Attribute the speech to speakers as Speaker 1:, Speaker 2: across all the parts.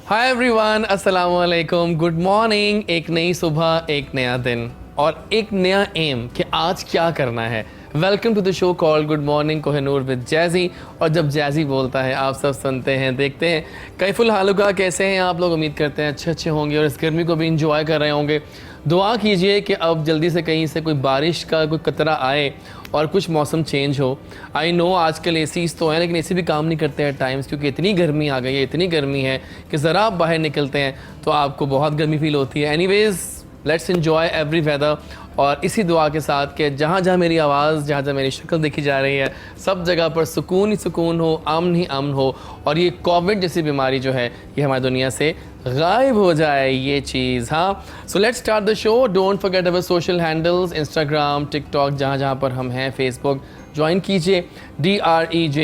Speaker 1: Hi everyone, अस्सलाम वालेकुम, good morning. एक नई सुबह, एक नया दिन और एक नया एम कि आज क्या करना है। Welcome to the show call good morning Kohinoor with Jazzy. और जब जैज़ी बोलता है आप सब सुनते हैं, देखते हैं। कैफुल हालुका, कैसे हैं आप लोग? उम्मीद करते हैं अच्छे होंगे और इस गर्मी को भी इंजॉय कर रहे होंगे। दुआ कीजिए कि अब जल्दी से कहीं से कोई बारिश का कोई कतरा आए और कुछ मौसम चेंज हो। आई नो आजकल एसीज़ तो हैं, लेकिन एसी भी काम नहीं करते हैं टाइम्स, क्योंकि इतनी गर्मी आ गई है, इतनी गर्मी है कि ज़रा आप बाहर निकलते हैं तो आपको बहुत गर्मी फील होती है। Anyways, let's enjoy every weather. और इसी दुआ के साथ कि जहाँ जहाँ मेरी आवाज़, जहाँ जहाँ मेरी शक्ल देखी जा रही है, सब जगह पर सुकून ही सुकून हो, अमन ही अमन हो और ये कोविड जैसी बीमारी जो है ये हमारी दुनिया से गायब हो जाए, ये चीज़। हाँ, so let's start the show. Don't forget our social handles, Instagram, TikTok, जहाँ जहाँ पर हम हैं, फेसबुक ज्वाइन कीजिए, DREJAZWARIS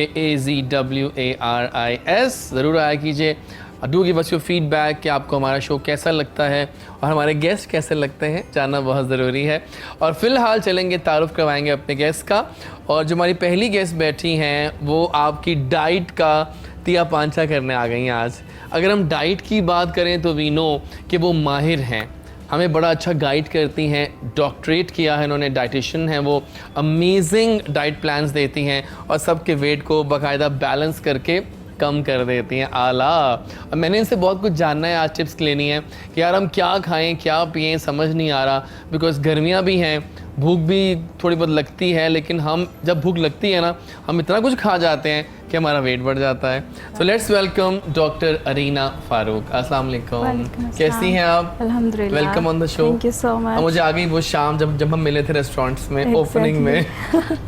Speaker 1: ज़रूर आया कीजिए। Do give us your feedback कि आपको हमारा शो कैसा लगता है और हमारे गेस्ट कैसे लगते हैं, जानना बहुत ज़रूरी है। और फ़िलहाल चलेंगे, तारुफ करवाएंगे अपने गेस्ट का। और जो हमारी पहली गेस्ट बैठी हैं वो आपकी डाइट का तिया पांचा करने आ गई हैं आज। अगर हम डाइट की बात करें तो वी नो कि वो माहिर हैं, हमें बड़ा अच्छा गाइड करती हैं, डॉक्टरेट किया है इन्होंने, डाइटिशियन हैं वो, अमेजिंग डाइट प्लान्स देती हैं और सबके वेट को बाकायदा बैलेंस करके कम कर देती हैं। आला। और मैंने इनसे बहुत कुछ जानना है, आज टिप्स लेनी है कि यार हम क्या खाएं, क्या पिएं, समझ नहीं आ रहा। बिकॉज गर्मियाँ भी हैं, भूख भी थोड़ी बहुत लगती है, लेकिन हम जब भूख लगती है ना, हम इतना कुछ खा जाते हैं कि हमारा वेट बढ़ जाता है। So let's welcome doctor Arina Farooq. अस्सलाम वालेकुम, कैसी हैं आप?
Speaker 2: अल्हम्दुलिल्लाह,
Speaker 1: welcome on the show.
Speaker 2: Thank you so much.
Speaker 1: मुझे आ गई वो शाम जब हम मिले थे रेस्टोरेंट्स में ओपनिंग में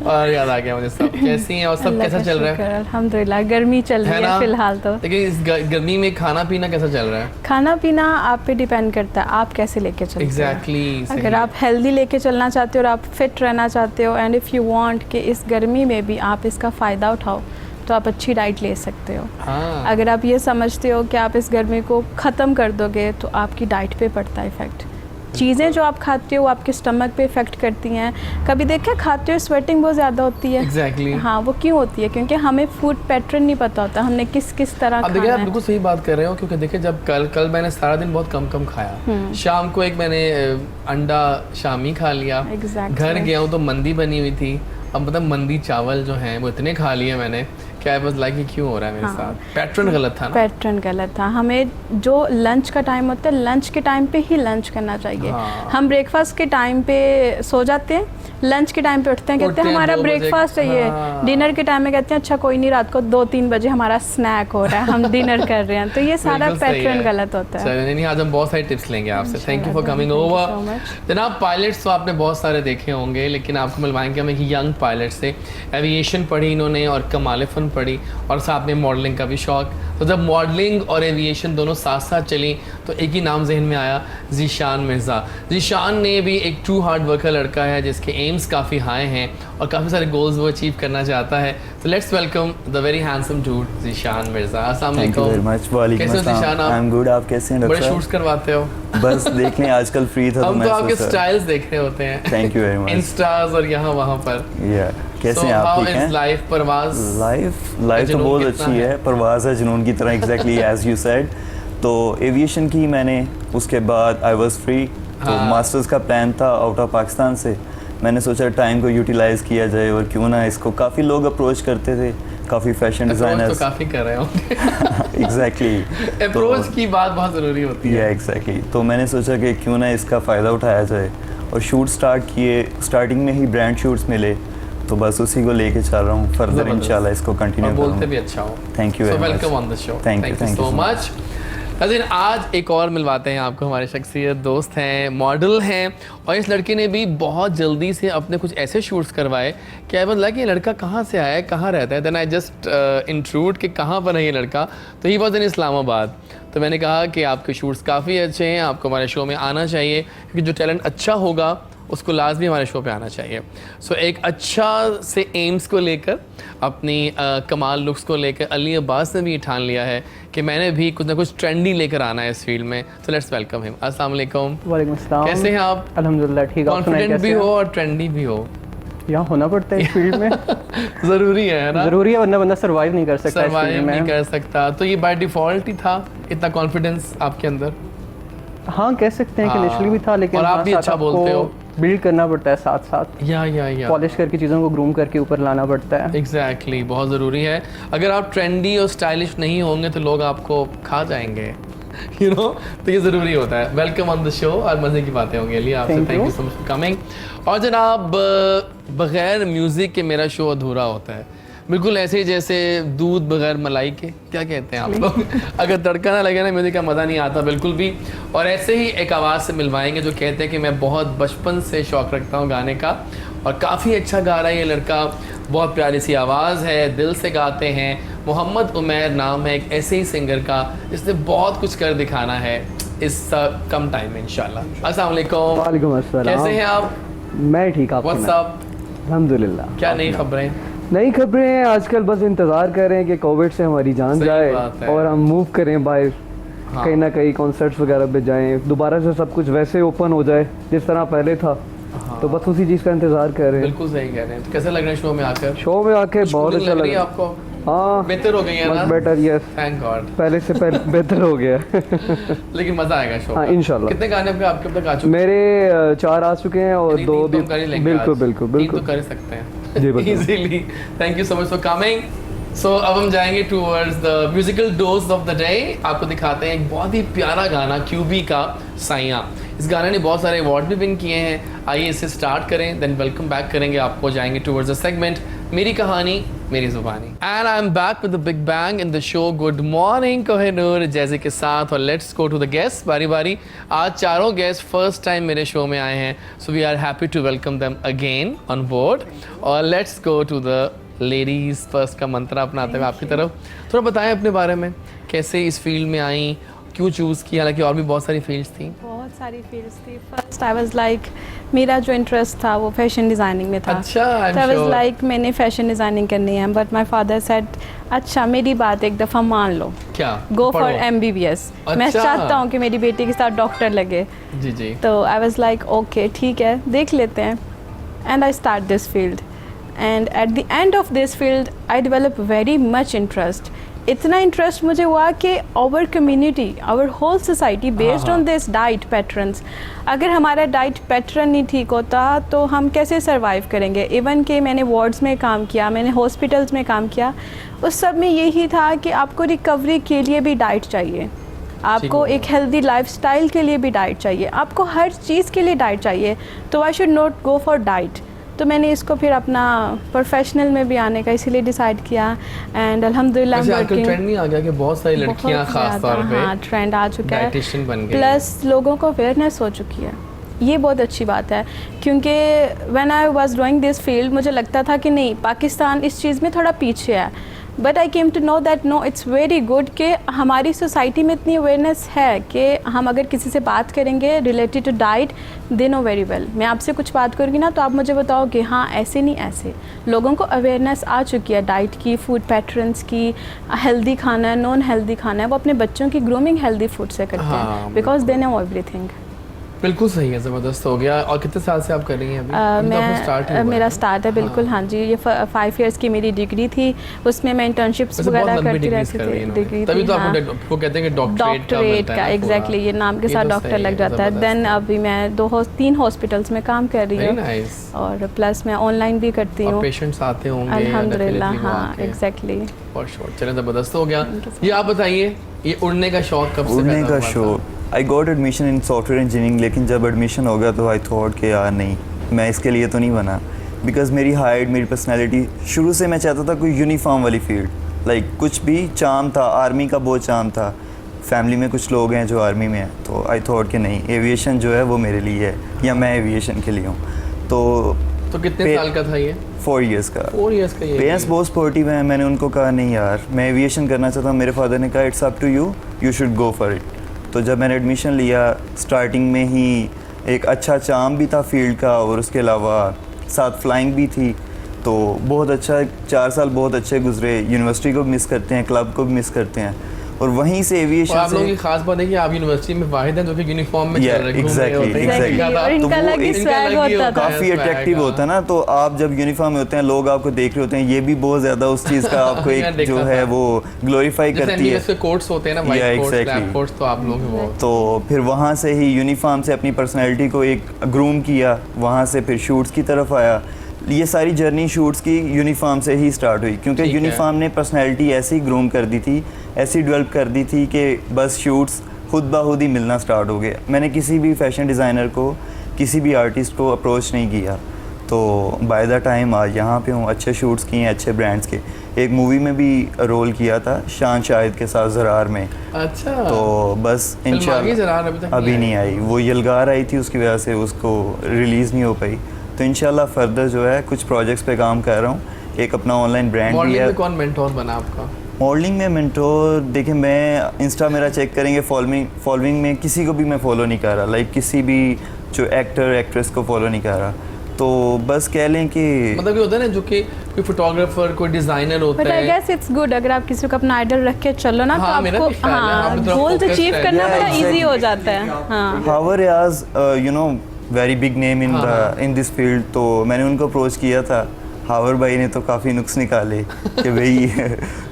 Speaker 1: और याद आ गया मुझे सब। कैसी हैं और सब कैसा चल रहा है?
Speaker 2: अल्हम्दुलिल्लाह, गर्मी चल रही है फिलहाल तो।
Speaker 1: लेकिन इस गर्मी में खाना पीना कैसा चल रहा है?
Speaker 2: खाना पीना आप पे डिपेंड करता है, आप कैसे लेके चलते हो।
Speaker 1: एग्जैक्टली।
Speaker 2: अगर आप हेल्दी लेके चलना चाहते हो और आप फिट रहना चाहते हो, एंड इफ़ यू वांट कि इस गर्मी में भी आप इसका फ़ायदा उठाओ, तो आप अच्छी डाइट ले सकते हो।
Speaker 1: हाँ।
Speaker 2: अगर आप ये समझते हो कि आप इस गर्मी को ख़त्म कर दोगे, तो आपकी डाइट पे पड़ता है इफ़ेक्ट। चीज़ें जो आप खाते हो आपके स्टमक पे इफ़ेक्ट करती हैं। कभी देखा खाते हो स्वेटिंग बहुत ज़्यादा होती है।
Speaker 1: एग्जैक्टली।
Speaker 2: हाँ, वो क्यों होती है? क्योंकि हमें फूड पैटर्न नहीं पता होता, हमने किस तरह
Speaker 1: अब देखिए, आप बिल्कुल सही बात कर रहे हो। क्योंकि देखिए, जब कल मैंने सारा दिन बहुत कम खाया, शाम को एक मैंने अंडा शामी खा लिया। घर गया हूँ तो मंदी बनी हुई थी। अब मतलब मंदी चावल जो हैं वो इतने खा लिए मैंने, क्या बस लाइक क्यों हो रहा है मेरे साथ? पैटर्न गलत था ना? पैटर्न
Speaker 2: गलत था। हमें जो लंच का टाइम होता है, लंच के टाइम पे ही लंच करना चाहिए। हम ब्रेकफास्ट के टाइम पे सो जाते हैं, लंच के टाइम पे उठते हैं, कहते हैं हमारा ब्रेकफास्ट चाहिए। डिनर के टाइम में कहते हैं अच्छा कोई नहीं, रात को 2-3 बजे हमारा स्नैक हो रहा है, हम डिनर कर रहे हैं। तो ये सारा पैटर्न गलत होता है।
Speaker 1: नहीं, आज हम बहुत सारी टिप्स लेंगे आपसे। Thank you for coming over. जनाब, पायलट्स तो आपने बहुत सारे देखे होंगे, लेकिन आपको मिलवाएंगे हम एक यंग पायलट से। एविएशन पढ़ी इन्होंने और कमाल फन पढ़ी और साथ में मॉडलिंग का भी शौक। तो जब मॉडलिंग और एविएशन दोनों साथ साथ चली तो एक ही नाम जहन में आया, ज़ीशान मिर्ज़ा। ज़ीशान ने भी एक ट्रू हार्ड वर्कर लड़का है जिसके एम्स काफ़ी हाई हैं और काफ़ी सारे गोल्स वो अचीव करना चाहता है। तो let's welcome the very handsome dude Zeeshan Mirza. अस्सलाम वालेकुम। कैसे हो ज़ीशान आप?
Speaker 3: आई एम गुड, आप कैसे हैं?
Speaker 1: बड़े शूट्स करवाते हो।
Speaker 3: बस देख लें, आजकल फ्री था
Speaker 1: हम तो आपके स्टाइल्स देख रहे होते हैं।
Speaker 3: Thank you very much.
Speaker 1: Instas और यहाँ वहाँ पर।
Speaker 3: कैसे हैं आप? ठीक हैं?
Speaker 1: लाइफ परवाज़
Speaker 3: लाइफ तो बहुत अच्छी है, परवाज़ है जुनून की तरह। Exactly as you said. तो एविएशन की मैंने, उसके बाद आई वाज फ्री। तो मास्टर्स का प्लान था आउट ऑफ पाकिस्तान से। मैंने सोचा टाइम को यूटिलाइज किया जाए और क्यों ना इसको, काफ़ी लोग अप्रोच करते थे, काफ़ी फैशन डिज़ाइनर्स
Speaker 1: तो काफ़ी कर रहे होंगे।
Speaker 3: एग्जैक्टली।
Speaker 1: अप्रोच की बात बहुत ज़रूरी होती है।
Speaker 3: एग्जैक्टली। तो मैंने सोचा कि क्यों ना इसका फ़ायदा उठाया जाए और शूट स्टार्ट किए। स्टार्टिंग में ही ब्रांड शूट्स मिले, तो बस उसी को लेके चल रहा हूँ। फर्दर इंशाल्लाह इसको कंटिन्यू करूँगा।
Speaker 1: बोलते भी अच्छा हो।
Speaker 3: Thank you very much.
Speaker 1: Welcome on the show.
Speaker 3: Thank you
Speaker 1: so much. नाज़रीन, आज एक और मिलवाते हैं आपको, हमारे शख्सियत दोस्त हैं, मॉडल हैं और इस लड़के ने भी बहुत जल्दी से अपने कुछ ऐसे शूट्स करवाए कि मतलब कि ये लड़का कहाँ से आया है, कहाँ रहता है। देन आई जस्ट इंट्रूड कि कहाँ पर है ये लड़का। तो ही वॉज इन इस्लामाबाद। तो मैंने कहा कि आपके शूट्स काफ़ी अच्छे हैं, आपको हमारे शो में आना चाहिए, क्योंकि जो टैलेंट अच्छा होगा उसको लाजमी हमारे शो पे आना चाहिए। सो एक अच्छा से एम्स को लेकर, अपनी कमाल लुक्स को लेकर अली अब्बास ने भी ठान लिया है कि मैंने भी कुछ ना कुछ ट्रेंडी लेकर आना है इस फील्ड में। तो लेट्स वेलकम हिम। अस्सलाम वालेकुम।
Speaker 4: वालेकुम अस्सलाम।
Speaker 1: कैसे हैं आप?
Speaker 4: अल्हम्दुलिल्लाह ठीक।
Speaker 1: कॉन्फिडेंट भी हो और ट्रेंडी भी हो।
Speaker 4: यहाँ होना पड़ता है इस फील्ड में।
Speaker 1: ज़रूरी है ना?
Speaker 4: ज़रूरी है, वरना बंदा सर्वाइव नहीं कर सकता इस फील्ड
Speaker 1: सर्वाइव
Speaker 4: में।
Speaker 1: नहीं कर सकता। तो ये बाय डिफ़ॉल्ट ही था, इतना कॉन्फिडेंस आपके अंदर?
Speaker 4: हाँ कह सकते हैं कि नेचुरली भी था, लेकिन
Speaker 1: और आप
Speaker 4: हाँ,
Speaker 1: भी
Speaker 4: साथ
Speaker 1: अच्छा
Speaker 4: आपको
Speaker 1: बोलते हो।
Speaker 4: बिल्ड करना पड़ता है साथ साथ,
Speaker 1: या
Speaker 4: पॉलिश करके चीज़ों को ग्रूम करके ऊपर लाना पड़ता है।
Speaker 1: एग्जैक्टली, बहुत ज़रूरी है। अगर आप ट्रेंडी और स्टाइलिश नहीं होंगे तो लोग आपको खा जाएंगे, यू नो, तो ये ज़रूरी होता है। वेलकम ऑन द शो, और मज़े की बातें होंगी अली आपसे। Thank you so much for coming. और जनाब, बग़ैर म्यूज़िक के मेरा शो अधूरा होता है, बिल्कुल ऐसे ही जैसे दूध बगैर मलाई के, क्या कहते हैं आप लोग? अगर तड़का ना लगे ना म्यूज़िक का मज़ा नहीं आता बिल्कुल भी। और ऐसे ही एक आवाज़ से मिलवाएंगे जो कहते हैं कि मैं बहुत बचपन से शौक़ रखता हूँ गाने का, और काफ़ी अच्छा गा रहा है ये लड़का, बहुत प्यारी सी आवाज़ है, दिल से गाते हैं। मोहम्मद उमैर नाम है एक ऐसे ही सिंगर का जिसने बहुत कुछ कर दिखाना है इस कम टाइम में इंशाल्लाह। अस्सलाम वालेकुम।
Speaker 4: वालेकुम अस्सलाम।
Speaker 1: कैसे हैं आप?
Speaker 4: मैं ठीक, आप
Speaker 1: व्हाट्स अप?
Speaker 4: अल्हम्दुलिल्लाह।
Speaker 1: क्या नई खबरें?
Speaker 4: नई खबरें हैं आजकल, बस इंतज़ार कर रहे हैं कि कोविड से हमारी जान
Speaker 1: सही
Speaker 4: जाए
Speaker 1: बात है।
Speaker 4: और हम मूव करें बाहर,
Speaker 1: हाँ।
Speaker 4: कहीं ना कहीं कॉन्सर्ट्स वगैरह पे जाएं, दोबारा से सब कुछ वैसे ओपन हो जाए जिस तरह पहले था।
Speaker 1: हाँ।
Speaker 4: तो बस उसी चीज़ का इंतज़ार कर रहे हैं।
Speaker 1: बिल्कुल सही कह रहे हैं। तो कैसा लग रहा है शो में आकर?
Speaker 4: शो में आके बहुत
Speaker 1: Cooling
Speaker 4: अच्छा
Speaker 1: लग रही
Speaker 4: लगा।
Speaker 1: है आपको?
Speaker 4: हाँ
Speaker 1: बेहतर हो गई है ना?
Speaker 4: Better, yes,
Speaker 1: thank God.
Speaker 4: पहले से बेहतर हो गया।
Speaker 1: लेकिन मजा आएगा शो
Speaker 4: हाँ,
Speaker 1: का।
Speaker 4: इंशाल्लाह।
Speaker 1: कितने गाने आपके अब तक आ चुके हैं?
Speaker 4: मेरे 4 आ चुके हैं और
Speaker 1: यानी
Speaker 4: 2
Speaker 1: तीन
Speaker 4: भी।
Speaker 1: तो हम कर ही लेंगे
Speaker 4: बिल्कुल
Speaker 1: आज।
Speaker 4: बिल्कुल
Speaker 1: तीन
Speaker 4: बिल्कुल
Speaker 1: तो कर ही सकते हैं
Speaker 4: जी, बिल्कुल।
Speaker 1: Easily. Thank you so much for coming. So अब हम जाएंगे towards the musical dose of the day. आपको दिखाते हैं एक बहुत ही प्यारा गाना क्यूबी का साइयां। इस गाने ने बहुत सारे अवार्ड भी विन किए हैं। आइए इसे स्टार्ट करें, देन वेलकम बैक करेंगे आपको, जाएंगे टूवर्ड्स द सेगमेंट मेरी कहानी मेरी जुबानी। And I am back with the big bang in the show good morning Kohinoor जैसे के साथ। और let's go to the guest बारी बारी। आज चारों गेस्ट फर्स्ट टाइम मेरे शो में आए हैं, so we are happy to welcome them again on board. और let's go to the ladies first का मंत्र अपनाते हुए आपकी तरफ। थोड़ा बताएं अपने बारे में, कैसे इस फील्ड में आई, क्यों चूज़ किया? हालांकि और भी बहुत सारी फील्ड्स थी।
Speaker 2: बहुत सारी फील्ड्स थी। फर्स्ट आई वाज लाइक, मेरा जो इंटरेस्ट था वो फैशन डिज़ाइनिंग में था।
Speaker 1: अच्छा, I'm
Speaker 2: I was
Speaker 1: sure.
Speaker 2: Like मैंने फैशन डिज़ाइनिंग करनी है, बट माय फादर सेड अच्छा मेरी बात एक दफ़ा मान लो,
Speaker 1: क्या
Speaker 2: गो फॉर
Speaker 1: पढ़ो।
Speaker 2: MBBS। मैं
Speaker 1: अच्छा।
Speaker 2: चाहता हूँ कि मेरी बेटी के साथ डॉक्टर लगे।
Speaker 1: जी जी।
Speaker 2: तो आई वाज लाइक ओके ठीक है देख लेते हैं, and I start this field, and at the end of this field I develop very much interest. इतना इंटरेस्ट मुझे हुआ कि our community, our whole society based on this diet patterns, अगर हमारा डाइट पैटर्न नहीं ठीक होता तो हम कैसे सरवाइव करेंगे। इवन कि मैंने वार्ड्स में काम किया, मैंने हॉस्पिटल्स में काम किया, उस सब में यही था कि आपको रिकवरी के लिए भी डाइट चाहिए, आपको एक हेल्दी लाइफस्टाइल के लिए भी डाइट चाहिए, आपको हर चीज़ के लिए डाइट चाहिए। तो I should not go for diet. तो मैंने इसको फिर अपना प्रोफेशनल में भी आने का इसीलिए डिसाइड किया, एंड अल्हम्दुलिल्लाह
Speaker 1: वैसे आजकल ट्रेंड नहीं आ गया कि बहुत सारी लड़कियां खास तौर पे
Speaker 2: हाँ ट्रेंड आ चुका है,
Speaker 1: डाइटिशियन बन गई,
Speaker 2: प्लस लोगों को अवेयरनेस हो चुकी है। ये बहुत अच्छी बात है, क्योंकि when I was doing this field मुझे लगता था कि नहीं पाकिस्तान इस चीज़ में थोड़ा पीछे है, but I came to know that no it's very good कि हमारी सोसाइटी में इतनी अवेयरनेस है कि हम अगर किसी से बात करेंगे related to diet, they know very well. मैं आपसे कुछ बात करूँगी ना तो आप मुझे बताओ कि हाँ ऐसे नहीं ऐसे। लोगों को अवेयरनेस आ चुकी है डाइट की, फूड पैटर्न्स की, हेल्दी खाना है, नॉन हेल्दी खाना है। वो अपने बच्चों की ग्रूमिंग हेल्दी फूड से करते हैं, बिकॉज दे नो एवरीथिंग।
Speaker 1: बिल्कुल सही है, ज़बरदस्त हो गया। और कितने साल से आप कर रही हैं अभी?
Speaker 2: मेरा स्टार्ट है बिल्कुल। हाँ जी, ये 5 इयर्स की मेरी डिग्री थी, उसमें मैं इंटर्नशिप्स वगैरह करती रहती थी। डिग्री
Speaker 1: तभी तो
Speaker 2: हाँ,
Speaker 1: आपको कहते हैं कि डॉक्टरेट
Speaker 2: का एग्जैक्टली ये नाम के साथ डॉक्टर लग जाता है। देन अभी मैं 3 हॉस्पिटल्स में काम कर रही हूँ, और प्लस मैं ऑनलाइन भी करती हूँ।
Speaker 1: पेशेंट्स आते होंगे
Speaker 2: अल्हम्दुलिल्लाह, हाँ एग्जैक्टली।
Speaker 1: For sure. चलें, ज़बरदस्त हो गया। ये आप बताइए, ये उड़ने का शौक कब से
Speaker 3: उड़ने
Speaker 1: पैदा
Speaker 3: का
Speaker 1: हुआ था?
Speaker 3: शौक, I got admission in software engineering, लेकिन जब एडमिशन हो गया तो आई थॉट कि यार नहीं, मैं इसके लिए तो नहीं बना, बिकॉज मेरी हाइट, मेरी पर्सनैलिटी, शुरू से मैं चाहता था कोई यूनिफॉर्म वाली फील्ड, लाइक कुछ भी चाम था, आर्मी का बहुत चाम था, फैमिली में कुछ लोग हैं जो आर्मी में हैं, तो आई थॉट कि नहीं, एविएशन जो है वो मेरे लिए है, या मैं एविएशन के लिए हूँ।
Speaker 1: तो कितने साल का था ये?
Speaker 3: 4 इयर्स का।
Speaker 1: 4 इयर्स का। ये
Speaker 3: पेरेंट्स बहुत सपोर्टिव हैं, मैंने उनको कहा नहीं यार मैं एविएशन करना चाहता हूँ, मेरे फादर ने कहा it's up to you, you should go for it. तो जब मैंने एडमिशन लिया, स्टार्टिंग में ही एक अच्छा चाम भी था फील्ड का, और उसके अलावा साथ फ्लाइंग भी थी, तो बहुत अच्छा 4 साल बहुत अच्छे गुजरे। यूनिवर्सिटी को भी मिस करते हैं, क्लब को भी मिस करते हैं, और वहीं से
Speaker 1: और
Speaker 3: एविएशन
Speaker 1: आप लोगों की
Speaker 3: से
Speaker 1: खास बात है कि आप यूनिवर्सिटी में वाहिद हैं जो कि यूनिफॉर्म में चल रहे घूम रहे होते हैं।
Speaker 3: exactly.
Speaker 2: और
Speaker 3: तो
Speaker 2: इनका
Speaker 3: वो
Speaker 2: अलग ही
Speaker 3: इनका
Speaker 2: स्वैग
Speaker 1: अलग ही
Speaker 2: होता
Speaker 1: होता
Speaker 2: था।
Speaker 1: है।
Speaker 3: काफ़ी
Speaker 1: swag,
Speaker 3: अट्रैक्टिव
Speaker 1: हाँ।
Speaker 3: होता है ना, तो आप जब यूनिफॉर्म में होते हैं लोग आपको देख रहे होते हैं, ये भी बहुत ज़्यादा उस चीज़ का आपको
Speaker 1: मैंने
Speaker 3: एक
Speaker 1: देखा
Speaker 3: जो
Speaker 1: था।
Speaker 3: है वो ग्लोरीफाई
Speaker 1: जैसे
Speaker 3: करती है।
Speaker 1: एमबीबीएस के कोट्स होते हैं ना,
Speaker 3: Yeah,
Speaker 1: white quotes,
Speaker 3: exactly.
Speaker 1: Black quotes, तो आप लोग हैं वो।
Speaker 3: तो फिर वहाँ से ही यूनिफॉर्म से अपनी पर्सनैलिटी को एक ग्रूम किया, वहाँ से फिर शूट्स की तरफ आया। ये सारी जर्नी शूट्स की यूनिफॉर्म से ही स्टार्ट हुई, क्योंकि
Speaker 1: ठीक है।
Speaker 3: यूनिफॉर्म ने पर्सनैलिटी ऐसी ग्रूम कर दी थी, ऐसी डेवलप कर दी थी कि बस शूट्स खुद ब खुद ही मिलना स्टार्ट हो गए। मैंने किसी भी फैशन डिज़ाइनर को, किसी भी आर्टिस्ट को अप्रोच नहीं किया, तो बाय द टाइम आज यहाँ पे हूँ। अच्छे शूट्स किए हैं अच्छे ब्रांड्स के। एक मूवी में भी रोल किया था शान शाहिद के साथ ज़रार में।
Speaker 1: अच्छा,
Speaker 3: तो बस
Speaker 1: फिल्म आ गई
Speaker 3: इंशाल्लाह
Speaker 1: ज़रार अभी तक
Speaker 3: अभी नहीं आई, वो यलगार आई थी, उसकी वजह से उसको रिलीज़ नहीं हो पाई। तो इंशाल्लाह फर्दर जो है कुछ प्रोजेक्ट्स पे काम कर रहा हूँ। एक अपना ऑनलाइन ब्रांड भी
Speaker 1: मॉडलिंग
Speaker 3: है।
Speaker 1: में कौन मेंटोर बना आपका?
Speaker 3: मॉडलिंग में मेंटोर देखिए, मैं इंस्टा मेरा चेक करेंगे, फॉलोइंग में किसी को भी मैं फॉलो नहीं कर रहा, लाइक किसी भी जो एक्टर एक्ट्रेस को फॉलो नहीं कर रहा। तो बस कह लें कि
Speaker 1: मतलब ये होता है ना जो कि कोई फोटोग्राफर, कोई डिजाइनर होता
Speaker 2: बट आई
Speaker 1: है।
Speaker 2: गेस इट्स गुड अगर आप किसी को अपना आइडल रख के चलो ना,
Speaker 1: हाँ,
Speaker 2: तो
Speaker 1: मेरा
Speaker 2: आपको
Speaker 1: भी ख्याल है, आप थोड़ा
Speaker 2: गोल्स
Speaker 1: focused
Speaker 2: अचीव
Speaker 1: है।
Speaker 2: करना
Speaker 3: Yeah,
Speaker 2: बड़ा इजी
Speaker 3: exactly.
Speaker 2: हो जाता है। हाँ
Speaker 3: हावर Riaz you know very big name in the in this field, तो मैंने उनको अप्रोच किया था। हावर भाई ने तो काफ़ी नुक्स निकाले कि भाई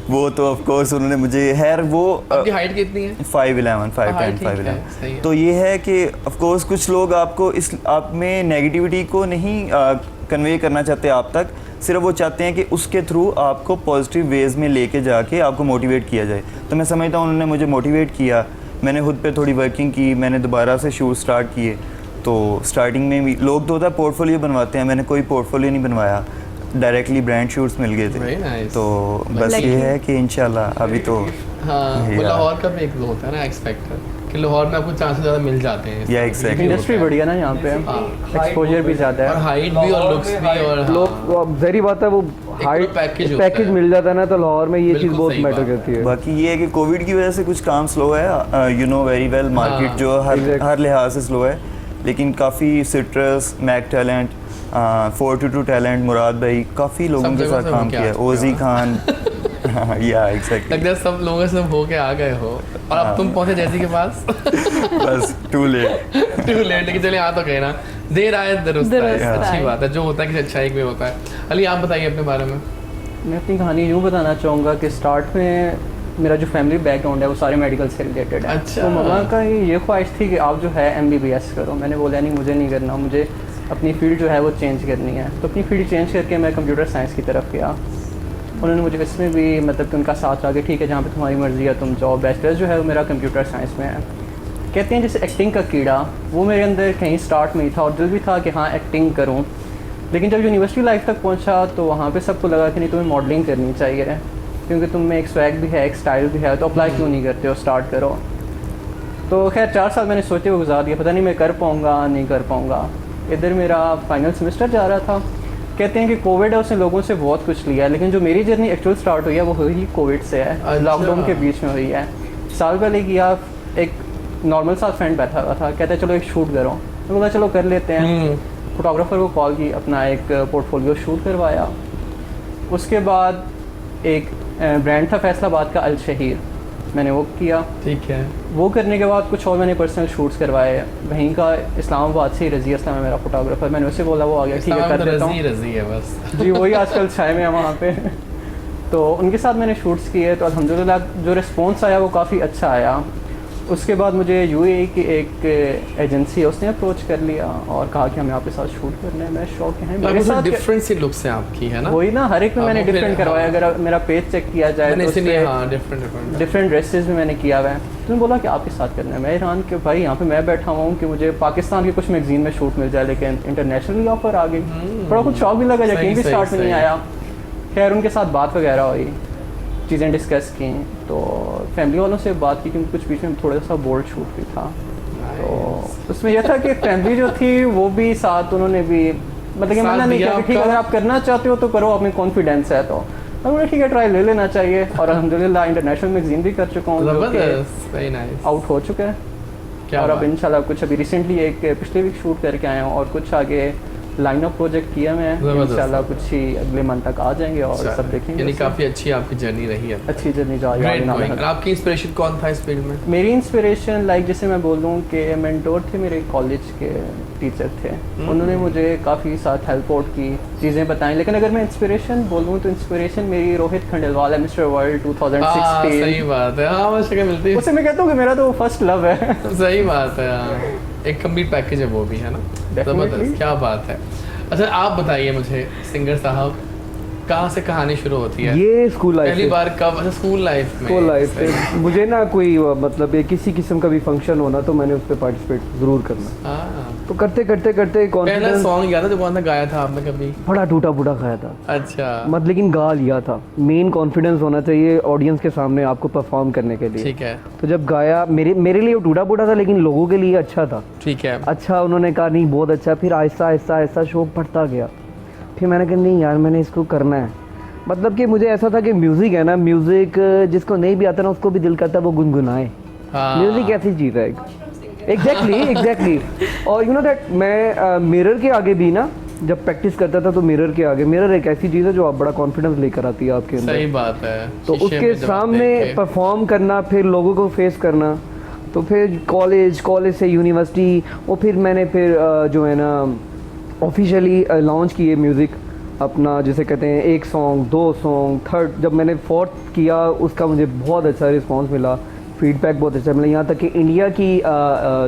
Speaker 3: वो तो ऑफ कोर्स उन्होंने मुझे खैर वो
Speaker 1: आपकी हाइट कितनी है?
Speaker 3: 5'11", 5'10",
Speaker 1: ठीक है, सही
Speaker 3: 5'11".
Speaker 1: है।
Speaker 3: तो ये है कि ऑफ कोर्स कुछ लोग आपको इस आप में नेगेटिविटी को नहीं कन्वे करना चाहते आप तक, सिर्फ वो चाहते हैं कि उसके थ्रू आपको पॉजिटिव वेज में लेके जाके आपको मोटिवेट किया जाए। तो मैं समझता हूँ उन्होंने मुझे मोटिवेट किया, मैंने खुद पे थोड़ी वर्किंग की, मैंने दोबारा से शूट स्टार्ट किए। तो स्टार्टिंग में भी लोग तो होता है पोर्टफोलियो बनवाते हैं, मैंने कोई पोर्टफोलियो नहीं बनवाया, डायरेक्टली ब्रांड शूट्स मिल गए
Speaker 1: Very
Speaker 3: थे।
Speaker 1: nice.
Speaker 3: तो बस
Speaker 2: Lucky.
Speaker 3: ये है कि इंशाल्लाह अभी तो
Speaker 1: हाँ, वो
Speaker 3: Yeah.
Speaker 1: लाहौर का भी एक वो होता है ना एक्स फैक्टर कि लाहौर में आपको चांसेस ज़्यादा मिल जाते हैं।
Speaker 3: Yeah, exactly.
Speaker 4: इंडस्ट्री बढ़िया ना यहाँ पे, एक्सपोजर भी ज़्यादा
Speaker 1: और
Speaker 4: है।
Speaker 1: हाइट भी और लुक्स भी और
Speaker 4: लोग अब ज़ाहिर बात है वो हाइट
Speaker 1: package होता
Speaker 4: पैकेज
Speaker 1: है।
Speaker 4: मिल जाता है ना, तो लाहौर में ये चीज़
Speaker 1: बिल्कुल
Speaker 4: बहुत
Speaker 1: सही
Speaker 4: मैटर
Speaker 1: बात है।
Speaker 4: करती है।
Speaker 3: बाकी ये है कि कोविड की वजह से कुछ काम स्लो है, you know very well, market
Speaker 1: हाँ,
Speaker 3: जो
Speaker 4: exactly.
Speaker 3: हर लिहाज से स्लो है, लेकिन काफ़ी सिट्रस, मैक टैलेंट, 422 टैलेंट, मुराद भाई, काफ़ी लोगों
Speaker 1: सब
Speaker 3: के
Speaker 1: जगह
Speaker 3: साथ
Speaker 1: से
Speaker 3: काम
Speaker 1: होके आ
Speaker 3: किया,
Speaker 1: चुके हो।
Speaker 3: ओजी खान या एग्जैक्टली,
Speaker 1: लगता है सब लोगों से होके आ गए हो और अब तुम पहुंचे जैसी के पास।
Speaker 3: बस टू लेट।
Speaker 1: टू लेट, लेकिन चलिए आ तो गए ना, देर आए दुरुस्त आए,
Speaker 2: दुरुस्त
Speaker 1: अच्छी
Speaker 2: आए।
Speaker 1: बात है, जो होता है कि अच्छाई में होता है। अली आप बताइए अपने बारे में।
Speaker 5: मैं अपनी कहानी यूँ बताना चाहूँगा कि स्टार्ट में मेरा जो फैमिली बैकग्राउंड है वो सारे मेडिकल से रिलेटेड है।
Speaker 1: अच्छा।
Speaker 5: तो मम्मा का ये ख्वाहिश थी कि आप जो है MBBS करो। मैंने बोला नहीं, मुझे नहीं करना, मुझे अपनी फील्ड जो है वो चेंज करनी है। तो अपनी फील्ड चेंज करके मैं कंप्यूटर साइंस की तरफ गया। उन्होंने मुझे इसमें भी मतलब कि उनका साथ रहा कि ठीक है जहाँ पे तुम्हारी मर्ज़ी है तुम जाओ। बैचलर जो है वो मेरा कंप्यूटर साइंस में है। कहते हैं जैसे एक्टिंग का कीड़ा वो मेरे अंदर कहीं स्टार्ट में ही था और दिल भी था कि हाँ एक्टिंग करूँ। लेकिन जब यूनिवर्सिटी लाइफ तक पहुँचा तो वहाँ पे सबको लगा कि नहीं तुम्हें मॉडलिंग करनी चाहिए, क्योंकि तुम में एक स्वैग भी है, एक स्टाइल भी है, तो अप्लाई क्यों नहीं करते हो, स्टार्ट करो। तो खैर 4 साल मैंने सोचे हुए गुजार दिया, पता नहीं मैं कर पाऊँगा नहीं कर पाऊँगा। इधर मेरा फाइनल सेमेस्टर जा रहा था। कहते हैं कि कोविड है उसने लोगों से बहुत कुछ लिया है, लेकिन जो मेरी जर्नी एक्चुअल स्टार्ट हुई है वो हुई कोविड से है।
Speaker 1: अच्छा।
Speaker 5: लॉकडाउन के बीच में हुई है। साल पहले किया, एक नॉर्मल सा फ्रेंड बैठा हुआ था, कहता है चलो एक शूट करो। मैं बोला चलो कर लेते हैं। फोटोग्राफर को कॉल की, अपना एक पोर्टफोलियो शूट करवाया। उसके बाद एक ब्रांड था फैसलाबाद का अल शहीर, मैंने वो किया।
Speaker 1: ठीक है।
Speaker 5: वो करने के बाद कुछ और मैंने पर्सनल शूट्स करवाए। वहीं का इस्लामाबाद से ही रज़ी असलम है मेरा फोटोग्राफर। मैंने उससे बोला, वो आ गया ठीक है कर देता हूँ।
Speaker 1: रजी है बस।
Speaker 5: जी वही आजकल छाए में है वहाँ पे। तो उनके साथ मैंने शूट्स किए, तो अल्हम्दुलिल्लाह जो रिस्पॉन्स आया वो काफ़ी अच्छा आया। उसके बाद मुझे UAE की एक एजेंसी है, उसने अप्रोच कर लिया और कहा कि हमें आपके साथ शूट करना है। मैं शौक है मेरे साथ
Speaker 1: डिफरेंट सी लुक्स हैं आपकी, है ना?
Speaker 5: वही ना, हर एक में
Speaker 1: अब
Speaker 5: मैंने
Speaker 1: वो फिर,
Speaker 5: डिफरेंट करवाया।
Speaker 1: हाँ।
Speaker 5: अगर मेरा पेज चेक किया जाए
Speaker 1: मैंने
Speaker 5: तो
Speaker 1: इसीलिए
Speaker 5: उसपे
Speaker 1: हाँ डिफरेंट
Speaker 5: डिफरेंट ड्रेसेस भी मैंने किया हुआ है। तो उन्होंने बोला कि आपके साथ करना है। मैं हैरान कि भाई यहाँ पे मैं बैठा हुआ हूँ कि मुझे पाकिस्तान के कुछ मैगजीन में शूट मिल जाए, लेकिन इंटरनेशनली ऑफर आ गई। थोड़ा कुछ शौक भी लगा, यकीन भी
Speaker 1: सही,
Speaker 5: स्टार्ट में नहीं
Speaker 1: सही।
Speaker 5: आया। खैर उनके साथ बात वगैरह हुई, चीज़ें डिस्कस की, तो फैमिली वालों से बात की, क्योंकि कुछ बीच में थोड़ा सा बोर्ड शूट भी था। तो उसमें यह था कि फैमिली जो थी वो भी साथ, उन्होंने भी मतलब कि
Speaker 1: साथ
Speaker 5: मना नहीं
Speaker 1: दिया
Speaker 5: किया कि ठीक है
Speaker 1: आपका?
Speaker 5: अगर आप करना चाहते हो तो करो, आप में कॉन्फिडेंस है तो। मैं बोला ठीक है ट्राई ले लेना चाहिए। और अल्हम्दुलिल्लाह इंटरनेशनल मैगजीन भी कर चुका हूँ, जो कि
Speaker 1: जबरदस्त, वेरी नाइस।
Speaker 5: आउट हो चुका है।
Speaker 1: क्या
Speaker 5: और अब
Speaker 1: बात।
Speaker 5: इंशाल्लाह कुछ अभी रिसेंटली एक पिछले वीक शूट करके आया हूँ और कुछ आगे लाइन ऑफ प्रोजेक्ट किया मैं,
Speaker 1: जबरदस्त।
Speaker 5: इंशाल्लाह कुछ ही अगले मंथ तक आ जाएंगे और सब देखेंगे।
Speaker 1: यानी
Speaker 5: उसे।
Speaker 1: काफ़ी अच्छी आपकी जर्नी रही है।
Speaker 5: अच्छी जर्नी जा
Speaker 1: Great
Speaker 5: रही
Speaker 1: going।
Speaker 5: है।
Speaker 1: और आपकी इंस्पिरेशन कौन था इस फील्ड में?
Speaker 5: मेरी इंस्पिरेशन लाइक जैसे मैं बोल दूँ कि मेंटोर थे मेरे कॉलेज के टीचर थे, उन्होंने मुझे काफ़ी साथ हेल्प आउट की, चीज़ें बताई। लेकिन अगर मैं इंस्पिरेशन बोलूँ तो इंस्पिरेशन मेरी रोहित खंडेलवाल है, मिस्टर वर्ल्ड 2016।
Speaker 1: सही बात है, हाँ मुझे मिलती है।
Speaker 5: उससे मैं कहता हूँ कि मेरा तो फर्स्ट लव है।
Speaker 1: सही बात है, हाँ। एक कंप्लीट पैकेज है वो भी, है ना? जबरदस्त, क्या बात है। अच्छा आप बताइए मुझे सिंगर साहब, कहाँ से कहानी शुरू होती है?
Speaker 4: ये स्कूल लाइफ
Speaker 1: पहली बार कब? अच्छा स्कूल लाइफ में।
Speaker 4: स्कूल लाइफ पे मुझे ना कोई मतलब किसी किस्म का भी फंक्शन होना तो मैंने उस पर पार्टिसिपेट ज़रूर करना।
Speaker 1: हाँ।
Speaker 4: तो करते करते करते
Speaker 1: पहला
Speaker 4: कॉन्फिडेंस
Speaker 1: सॉन्ग याद है जो कौन सा गाया था आपने कभी?
Speaker 4: बड़ा टूटा फूटा खाया था,
Speaker 1: अच्छा
Speaker 4: मत लेकिन गा लिया था। मेन कॉन्फिडेंस होना चाहिए ऑडियंस के सामने आपको परफॉर्म करने के लिए।
Speaker 1: ठीक है,
Speaker 4: तो जब गाया मेरे लिए वो टूटा फूटा था लेकिन लोगों के लिए अच्छा था।
Speaker 1: ठीक है।
Speaker 4: अच्छा उन्होंने कहा नहीं बहुत अच्छा, फिर आहिस्ता आहिस्ता आहिस्ता शौक बढ़ता गया। फिर मैंने कहा नहीं यार मैंने इसको करना है। मतलब कि मुझे ऐसा था कि म्यूज़िक है ना, म्यूज़िक जिसको नहीं भी आता ना उसको भी दिल करता है वो गुनगुनाए।
Speaker 1: हाँ।
Speaker 4: म्यूज़िक ऐसी चीज़ है। एग्जैक्टली। और यू नो दैट मैं मिरर के आगे भी ना जब प्रैक्टिस करता था तो मिरर के आगे, मिरर एक ऐसी चीज़ है जो आप बड़ा कॉन्फिडेंस लेकर आती है आपके अंदर।
Speaker 1: सही बात है।
Speaker 4: तो
Speaker 1: शीशे
Speaker 4: उसके
Speaker 1: में जब आप
Speaker 4: सामने
Speaker 1: देखे।
Speaker 4: परफॉर्म करना, फिर लोगों को फेस करना, तो फिर कॉलेज से यूनिवर्सिटी, और फिर मैंने फिर जो है ना ऑफिशियली लॉन्च किए म्यूज़िक अपना, जिसे कहते हैं 1 सॉन्ग 2 सॉन्ग, थर्ड जब मैंने 4th किया उसका मुझे बहुत अच्छा रिस्पांस मिला, फीडबैक बहुत अच्छा मिला। यहाँ तक कि इंडिया की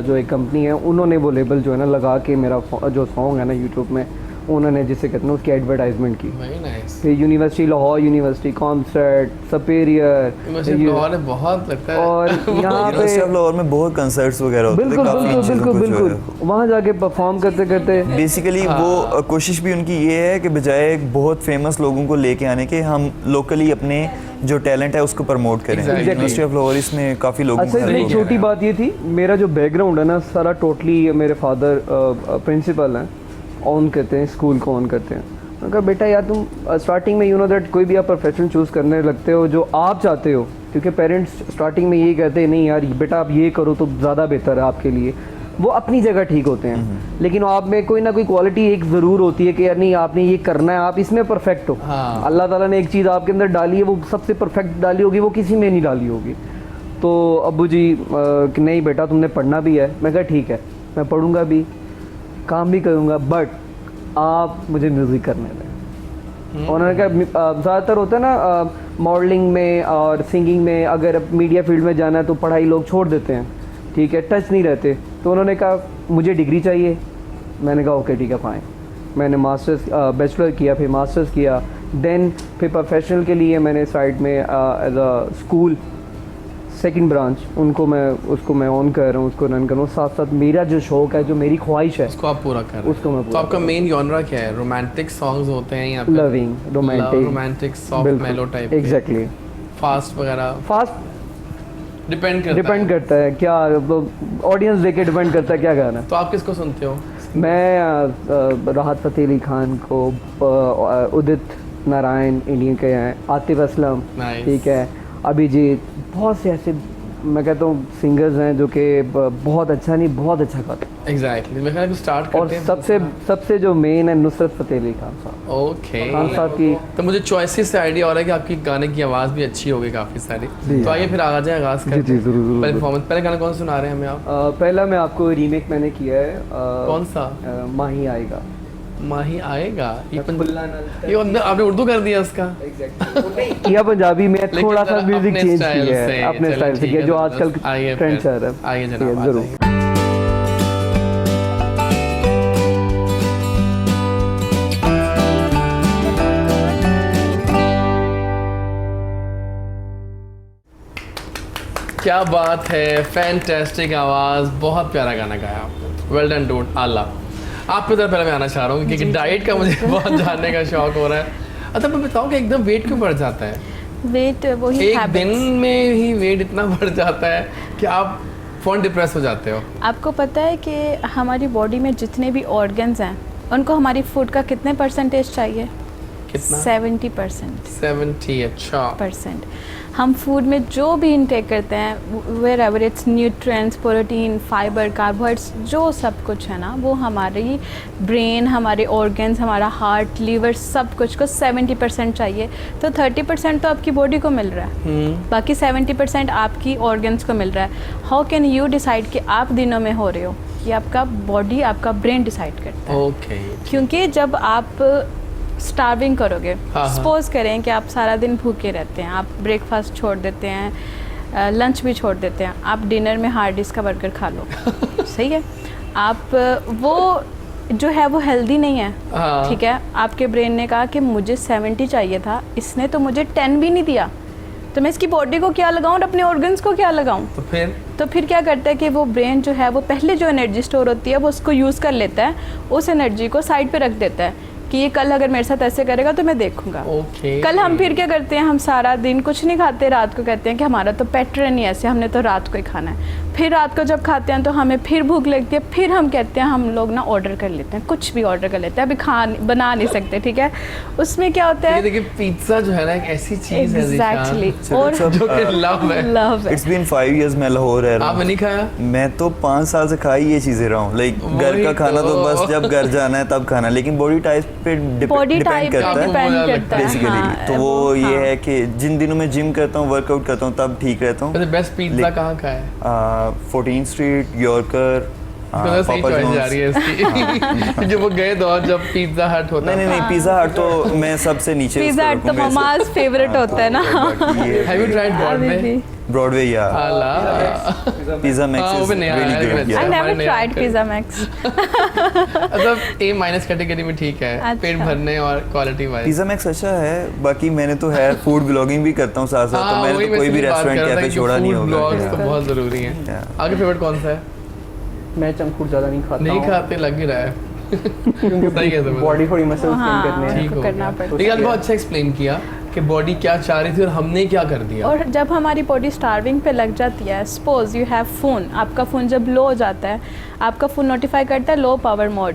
Speaker 4: जो एक कंपनी है उन्होंने वो लेबल जो है ना लगा के मेरा जो सॉन्ग है ना यूट्यूब में उन्होंने जिसे कहते हैं उसकी एडवर्टाइजमेंट की।
Speaker 1: Very nice।
Speaker 4: फिर university Lahore university concert superior
Speaker 1: university Lahore में बहुत लगता है।
Speaker 4: और यहाँ
Speaker 3: यूनिवर्सिटी ऑफ
Speaker 4: पे
Speaker 3: लाहौर में बहुत कंसर्ट्स वगैरह होते थे,
Speaker 4: बिल्कुल
Speaker 3: काफी
Speaker 4: बिल्कुल
Speaker 3: चीज़ों
Speaker 4: बिल्कुल
Speaker 3: को जो है।
Speaker 4: बिल्कुल वहाँ जाके परफॉर्म करते करते
Speaker 3: बेसिकली वो कोशिश भी उनकी ये है कि बजाय बहुत फेमस लोगों को लेके आने के, हम लोकली अपने जो टैलेंट है उसको प्रमोट करें।
Speaker 1: Exactly।
Speaker 3: यूनिवर्सिटी ऑफ लाहौर इसमें काफ़ी लोगों
Speaker 4: अच्छा
Speaker 3: को
Speaker 4: एक छोटी बात ये थी, मेरा जो बैकग्राउंड है ना सारा टोटली, मेरे फादर प्रिंसिपल हैं, ऑन करते हैं स्कूल को ऑन करते हैं। मैंने कहा बेटा यार तुम स्टार्टिंग में यू नो दैट कोई भी आप प्रोफेशन चूज़ करने लगते हो जो आप चाहते हो, क्योंकि पेरेंट्स स्टार्टिंग में यही कहते हैं नहीं यार बेटा आप ये करो तो ज़्यादा बेहतर है आपके लिए, वो अपनी जगह ठीक होते हैं, लेकिन आप में कोई ना कोई क्वालिटी एक ज़रूर होती है कि यार नहीं आपने ये करना है, आप इसमें परफेक्ट हो।
Speaker 1: हाँ।
Speaker 4: अल्लाह ताला ने एक चीज़ आपके अंदर डाली है, वो सबसे परफेक्ट डाली होगी, वो किसी में नहीं डाली होगी। तो अब्बू जी कि नहीं बेटा तुमने पढ़ना भी है। मैं कहा ठीक है मैं पढ़ूंगा भी, काम भी करूंगा, बट आप मुझे म्यूज़िक करने दें। और उन्होंने कहा ज़्यादातर होता है ना मॉडलिंग में और सिंगिंग में, अगर मीडिया फील्ड में जाना है तो पढ़ाई लोग छोड़ देते हैं, ठीक है, टच नहीं रहते। तो उन्होंने कहा मुझे डिग्री चाहिए। मैंने कहा ओके ठीक है फाइन। मैंने मास्टर्स बैचलर किया, फिर मास्टर्स किया, देन फिर प्रोफेशनल के लिए मैंने साइड में as a school second branch उसको मैं ऑन कर रहा हूँ, उसको रन कर रहा हूँ। साथ साथ मेरा जो शौक है, जो मेरी ख्वाहिश है
Speaker 1: उसको आप पूरा कर रहे हैं।
Speaker 4: उसको मैं
Speaker 1: तो
Speaker 4: पूरा
Speaker 1: आपका मेन जॉनरा क्या है? रोमांटिक सॉन्ग्स होते हैं या
Speaker 4: लविंग
Speaker 1: रोमांटिक सॉफ्ट मेलो टाइप?
Speaker 4: एग्जैक्टली।
Speaker 1: फास्ट वगैरह
Speaker 4: फास्ट
Speaker 1: डिपेंड
Speaker 4: करता है क्या ऑडियंस देखे, डिपेंड करता है क्या गाना।
Speaker 1: तो आप किसको सुनते हो?
Speaker 4: मैं राहत फ़तेह अली खान को, उदित नारायण इंडियन के हैं, आतिफ असलम,
Speaker 1: Nice।
Speaker 4: ठीक है, अभिजीत, बहुत से ऐसे मैं कहता हूँ सिंगर्स हैं जो कि बहुत अच्छा नहीं बहुत अच्छा गाते हैं।
Speaker 1: एग्जैक्टली। मैं कहता स्टार्ट
Speaker 4: और
Speaker 1: करते हैं।
Speaker 4: सबसे जो मेन है नुसरत फ़तेह अली खान साहब।
Speaker 1: ओके।
Speaker 4: खान साहब की
Speaker 1: तो मुझे चॉइसेस से आइडिया हो रहा है कि आपकी गाने की आवाज़ भी अच्छी होगी काफ़ी सारी। तो आइए फिर आ जाए आगाज़ करते हैं।
Speaker 4: जी, ज़रूर।
Speaker 1: परफॉर्मेंस पहले गाना कौन सुना रहे हैं हमें आप?
Speaker 4: पहला मैं आपको रीमेक मैंने किया है
Speaker 1: कौन सा?
Speaker 4: माही आएगा।
Speaker 1: माही आएगा। ये
Speaker 4: ये
Speaker 1: आपने उर्दू कर दिया उसका?
Speaker 4: किया पंजाबी में,
Speaker 1: लेकिन
Speaker 4: थोड़ा सा
Speaker 1: जरा
Speaker 4: म्यूजिक
Speaker 1: अपने
Speaker 4: चेंज
Speaker 1: स्टाइल
Speaker 4: किया
Speaker 1: से,
Speaker 4: है, अपने
Speaker 1: चलो
Speaker 4: स्टाइल से
Speaker 1: ठीक
Speaker 4: किया
Speaker 1: है,
Speaker 4: जो
Speaker 1: तो
Speaker 4: आजकल
Speaker 1: बस आइए
Speaker 4: ट्रेंड
Speaker 1: फिर।
Speaker 4: चल रहा है।
Speaker 1: आइए जनाब,
Speaker 4: ठीक है,
Speaker 1: आ
Speaker 4: जरूर।
Speaker 1: जाइए। क्या बात है, फैंटास्टिक आवाज़, बहुत प्यारा गाना गाया आपने। वेल डन डूड, आला। आप पे तो पहले मैं आना चाह रहा हूँ क्योंकि डाइट का मुझे बहुत जानने का शौक हो रहा है। अच्छा मैं बताऊँ कि एकदम वेट क्यों बढ़ जाता है?
Speaker 2: वेट वही
Speaker 1: एक
Speaker 2: habits।
Speaker 1: दिन में ही वेट इतना बढ़ जाता है कि आप फ़ौरन डिप्रेस हो जाते हो।
Speaker 2: आपको पता है कि हमारी बॉडी में जितने भी ऑर्गन्स हैं उनको हमारी फूड का कितने परसेंटेज चाहिए?
Speaker 1: कितना?
Speaker 2: 70%।
Speaker 1: 70। अच्छा।
Speaker 2: हम फूड में जो भी इनटेक करते हैं, wherever it's nutrients, protein, fibre, carbohydrates, जो सब कुछ है ना, वो हमारी ब्रेन, हमारे ऑर्गन्स, हमारा हार्ट, लीवर, सब कुछ को 70% चाहिए। तो 30% तो आपकी बॉडी को मिल रहा है, बाकी 70% आपकी ऑर्गन्स को मिल रहा है। हाउ कैन यू डिसाइड कि आप दिनों में हो रहे हो? ये आपका बॉडी, आपका ब्रेन डिसाइड करता है।
Speaker 1: ओके।
Speaker 2: क्योंकि जब आप स्टार्विंग करोगे,
Speaker 1: हाँ।
Speaker 2: सपोज करें कि आप सारा दिन भूखे रहते हैं, आप ब्रेकफास्ट छोड़ देते हैं, लंच भी छोड़ देते हैं, आप डिनर में हार्डिस का बर्गर खा लो सही है, आप वो जो है वो हेल्दी नहीं है।
Speaker 1: हाँ।
Speaker 2: ठीक है, आपके ब्रेन ने कहा कि मुझे 70 चाहिए था, इसने तो मुझे 10 भी नहीं दिया, तो मैं इसकी बॉडी को क्या लगाऊं और अपने ऑर्गन्स को क्या लगाऊं? तो फिर क्या करता है कि वो ब्रेन जो है वो पहले जो एनर्जी स्टोर होती है वो उसको यूज़ कर लेता है, उस एनर्जी को साइड पे रख देता है कि ये कल अगर मेरे साथ ऐसे करेगा तो मैं देखूंगा। कल हम फिर क्या करते हैं, हम सारा दिन कुछ नहीं खाते, रात को कहते हैं कि हमारा तो पैटर्न ही ऐसे, हमने तो रात को ही खाना है। फिर रात को जब खाते हैं तो हमें फिर भूख लगती है, फिर हम कहते हैं, हम लोग ना ऑर्डर कर लेते हैं, कुछ भी ऑर्डर कर लेते हैं, अभी बना नहीं सकते। ठीक है, उसमें क्या होता है,
Speaker 1: देखिए पिज्जा जो है ना एक ऐसी चीज है
Speaker 2: एग्जैक्टली, और
Speaker 1: जो कि लव है।
Speaker 3: इट्स बीन 5 years मैं लाहौर रह रहा हूँ।
Speaker 1: आपने नहीं खाया?
Speaker 3: मैं तो 5 साल से खा ही ये चीजें रहा हूँ। लाइक घर का खाना तो बस जब घर जाना है तब खाना, लेकिन बॉडी टाइप पे डिपेंड करता है बेसिकली। तो वो ये है कि जिन दिनों में जिम करता हूँ, वर्कआउट करता हूँ, तब ठीक रहता हूँ।
Speaker 1: बेस्ट पिज्जा कहाँ का है?
Speaker 3: 14th स्ट्रीट, यॉर्कर,
Speaker 1: सही चॉइस जा रही है इसकी। जो वो गए दौर जब पिज्जा हट होता
Speaker 3: नहीं नहीं, पिज्जा हट तो मैं सबसे नीचे।
Speaker 2: पिज्जा हट तो ममाज फेवरेट होता है ना।
Speaker 1: हैव यू ट्राइड
Speaker 3: ब्रॉडवे या pizza max is really good.
Speaker 2: I never tried pizza max.
Speaker 1: मतलब A- कैटेगरी में ठीक है,
Speaker 2: अच्छा।
Speaker 1: पेट भरने और क्वालिटी वाइज।
Speaker 3: पिज्जा मैक्स अच्छा है। बाकी मैंने तो है फूड ब्लॉगिंग भी करता हूँ साथ साथ, तो मैंने तो कोई भी रेस्टोरेंट कैफे छोड़ा नहीं होगा।
Speaker 1: ब्लॉग्स तो बहुत जरूरी हैं। आगे फेवरेट कौन सा है?
Speaker 5: मैं जंक फूड ज़्यादा नहीं खाता।
Speaker 1: नहीं खाते, लग ही रहा है। सही कहते हो।
Speaker 5: बॉडी थोड़ी मसल्स गेन करने हैं।
Speaker 1: ठीक हो
Speaker 2: करना
Speaker 1: गया।
Speaker 2: पड़ता है।
Speaker 1: लेकिन आपने बहुत अच्छा एक्सप्लेन किया कि बॉडी क्या चाह रही थी और हमने क्या कर दिया।
Speaker 2: और जब हमारी बॉडी स्टार्विंग पे लग जाती है, सपोज यू हैव फ़ोन, आपका फ़ोन जब लो हो जाता है, आपका फ़ोन नोटिफाई करता है लो पावर मोड,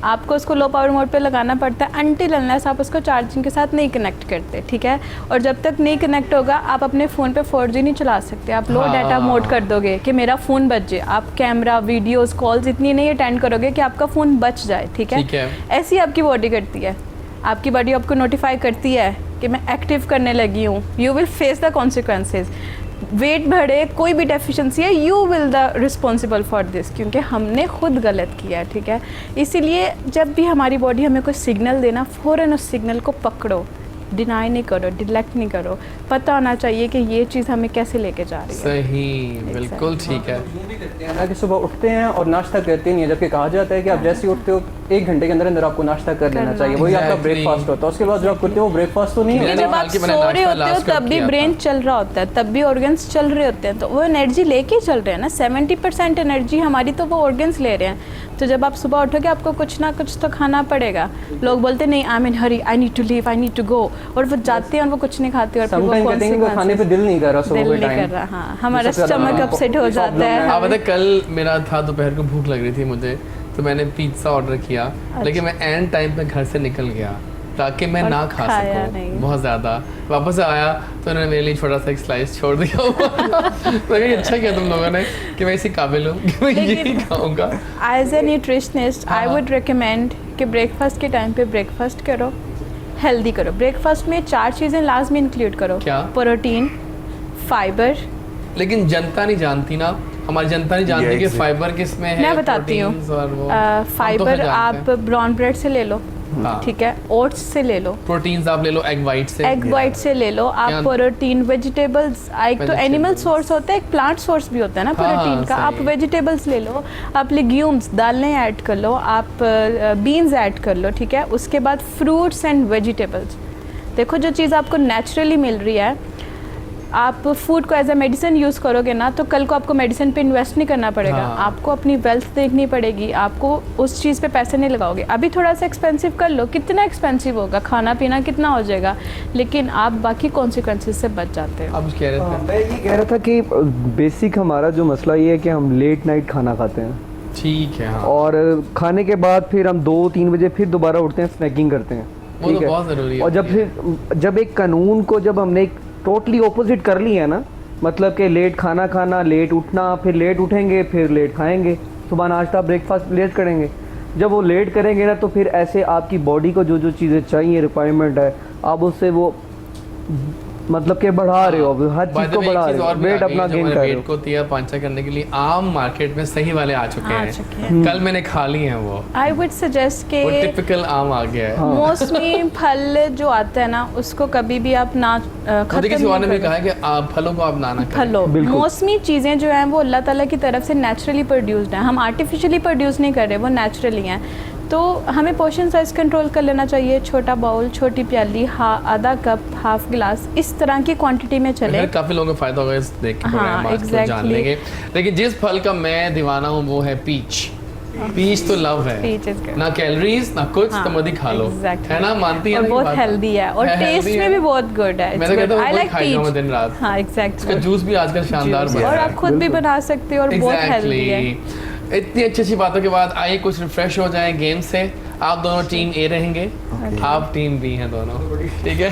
Speaker 2: आपको उसको लो पावर मोड पे लगाना पड़ता है अनटिल अनलेस आप उसको चार्जिंग के साथ नहीं कनेक्ट करते। ठीक है, और जब तक नहीं कनेक्ट होगा आप अपने फ़ोन पे 4G नहीं चला सकते। आप लो डाटा मोड कर दोगे कि मेरा फ़ोन बच जाए, आप कैमरा, वीडियोस, कॉल्स इतनी नहीं अटेंड करोगे कि आपका फ़ोन बच जाए। ठीक है, ऐसी आपकी बॉडी करती है। आपकी बॉडी आपको नोटिफाई करती है कि मैं एक्टिव करने लगी हूँ, you will face the consequences. Weight बढ़े, कोई भी डेफिशिएंसी है, you will the responsible for this, क्योंकि हमने खुद गलत किया है। ठीक है, इसीलिए जब भी हमारी बॉडी हमें कोई सिग्नल देना, फ़ौरन उस सिग्नल को पकड़ो, डिनाई नहीं करो, डिलेक्ट नहीं करो, पता होना चाहिए कि ये चीज़ हमें कैसे लेके जा रही है।
Speaker 1: सही, बिल्कुल ठीक है।
Speaker 5: कि सुबह उठते हैं और नाश्ता करते नहीं है, जबकि कहा जाता है कि आप जैसे ही उठते हो 1 घंटे के अंदर अंदर आपको नाश्ता कर लेना चाहिए, वही आपका ब्रेकफास्ट होता है। उसके बाद जो आप करते हो वो ब्रेकफास्ट तो नहीं
Speaker 2: क्योंकि
Speaker 5: है।
Speaker 2: जब आप सो रहे होते हो तब भी ब्रेन चल रहा होता है, तब भी ऑर्गन्स चल रहे होते हैं, तो वो एनर्जी लेके ही चल रहे हैं ना। 70% एनर्जी हमारी तो वो ऑर्गन्स ले रहे हैं। तो जब आप सुबह उठोगे आपको कुछ ना कुछ तो खाना पड़ेगा। लोग बोलते नहीं, I am in hurry, I need to leave, I need to go, और वो जाते हैं और वो कुछ नहीं खाते और फिर वो
Speaker 5: खाने पे दिल नहीं कर रहा, सुबह के टाइम
Speaker 2: हाँ, हमारा स्टमक अपसेट हो जाता है।
Speaker 1: आप पता कल मेरा था, दोपहर को भूख लग रही थी मुझे, तो मैंने पिज्ज़ा ऑर्डर किया, लेकिन मैं एंड टाइम पे घर से निकल गया ताकि मैं ना खा सकूं बहुत ज़्यादा। वापस आया तो उन्होंने मेरे लिए छोटा सा एक स्लाइस छोड़ दिया। तो अच्छा किया तुम लोगों ने कि मैं इसी काबिल हूँ कि मैं यही खाऊंगा।
Speaker 2: As a nutritionist I would recommend कि ब्रेकफास्ट के टाइम पे ब्रेकफास्ट करो, हेल्दी करो। ब्रेकफास्ट में 4 चीज़ें लाजमी इंक्लूड करो।
Speaker 1: क्या?
Speaker 2: Protein, fibre.
Speaker 1: लेकिन जनता नहीं जानती ना, हमारी जनता नहीं जानती कि फाइबर किस में है।
Speaker 2: मैं बताती हूँ, फाइबर आप ब्राउन ब्रेड से ले लो, ठीक है, ओट्स से ले लो,
Speaker 1: प्रोटीन्स आप ले लो एग वाइट से
Speaker 2: ले लो आप, प्रोटीन वेजिटेबल्स, एक तो एनिमल सोर्स होता है, एक प्लांट सोर्स भी होता है ना प्रोटीन का, आप वेजिटेबल्स ले लो, आप लेग्यूम्स, दालें ऐड कर लो, आप बीन्स ऐड कर लो। ठीक है, उसके बाद फ्रूट्स एंड वेजिटेबल्स। देखो जो चीज़ आपको नेचुरली मिल रही है, आप फूड को एज अ मेडिसिन यूज़ करोगे ना, तो कल को आपको मेडिसिन पे इन्वेस्ट नहीं करना पड़ेगा। आपको अपनी वेल्थ देखनी पड़ेगी, आपको उस चीज़ पे पैसे नहीं लगाओगे। अभी थोड़ा सा एक्सपेंसिव कर लो, कितना एक्सपेंसिव होगा, खाना पीना कितना हो जाएगा, लेकिन आप बाकी कॉन्सिक्वेंसेस से बच जाते हो।
Speaker 1: अब कह रहे थे,
Speaker 4: मैं ये कह रहा था कि बेसिक हमारा जो मसला ये है कि हम लेट नाइट खाना खाते हैं।
Speaker 1: ठीक है, हाँ।
Speaker 4: और खाने के बाद फिर हम 2-3 बजे फिर दोबारा उठते हैं, स्नैकिंग करते हैं।
Speaker 1: वो तो बहुत ज़रूरी है।
Speaker 4: और जब एक कानून को जब हमने एक टोटली ऑपोजिट कर ली है ना, मतलब कि लेट खाना खाना, लेट उठना, फिर लेट उठेंगे, फिर लेट खाएंगे, सुबह नाश्ता ब्रेकफास्ट लेट करेंगे। जब वो लेट करेंगे ना तो फिर ऐसे आपकी बॉडी को जो जो चीज़ें चाहिए, रिक्वायरमेंट है, आप उससे वो मतलब कि बढ़ा रहे हो, हर चीज़ को बढ़ा रहे हो, वेट अपना गेन कर रहे हो।
Speaker 1: वेट को तिया पांचा करने के लिए आम मार्केट में सही वाले आ चुके हैं। कल मैंने खा लिए हैं वो,
Speaker 2: आई वुड सजेस्ट के
Speaker 1: वो टिपिकल आम आ गया है।
Speaker 2: मौसमी फल जो आता है ना उसको कभी भी आप ना
Speaker 1: मुझे किसी और ने भी कहा है कि आप फलों को आप ना खाएं।
Speaker 2: फलों, मौसमी चीज़ें जो हैं वो अल्लाह ताला की तरफ से नेचुरली प्रोड्यूस्ड हैं, हम आर्टिफिशियली प्रोड्यूस नहीं कर रहे, वो नेचुरली हैं। तो हमें पोर्शन साइज कंट्रोल कर लेना चाहिए, छोटा बाउल, छोटी प्याली, आधा कप, हाफ गिलास, इस तरह की क्वांटिटी में चले।
Speaker 1: काफी लोगों को फायदा होगा इस देख के,
Speaker 2: हाँ,
Speaker 1: जान
Speaker 2: exactly.
Speaker 1: लेंगे। लेकिन जिस फल का मैं दीवाना हूँ वो है पीच। पीच तो लव है,
Speaker 2: Peach is good.
Speaker 1: ना कैलोरीज ना कुछ,
Speaker 2: हाँ,
Speaker 1: तो मधी खा लो,
Speaker 2: exactly.
Speaker 1: है ना, मानती है
Speaker 2: और
Speaker 1: ना ये
Speaker 2: बहुत
Speaker 1: बात?
Speaker 2: हेल्दी है और
Speaker 1: है,
Speaker 2: टेस्ट
Speaker 1: healthy
Speaker 2: में
Speaker 1: है।
Speaker 2: भी बहुत गुड है।
Speaker 1: मैं तो कहता हूँ
Speaker 2: आई
Speaker 1: वही
Speaker 2: लाइक
Speaker 1: खाई जाऊँ मैं दिन
Speaker 2: पीच।
Speaker 1: रात।
Speaker 2: हाँ
Speaker 1: इसका
Speaker 2: एग्जैक्टली,
Speaker 1: जूस भी आजकल शानदार बन
Speaker 2: और
Speaker 1: रहा
Speaker 2: आप
Speaker 1: है।
Speaker 2: खुद भी बना सकते हो और बहुत हेल्दी है।
Speaker 1: इतनी अच्छी अच्छी बातों के बाद आइए कुछ रिफ्रेश हो जाए गेम से। आप दोनों टीम ए रहेंगे, आप टीम बी हैं दोनों, ठीक है?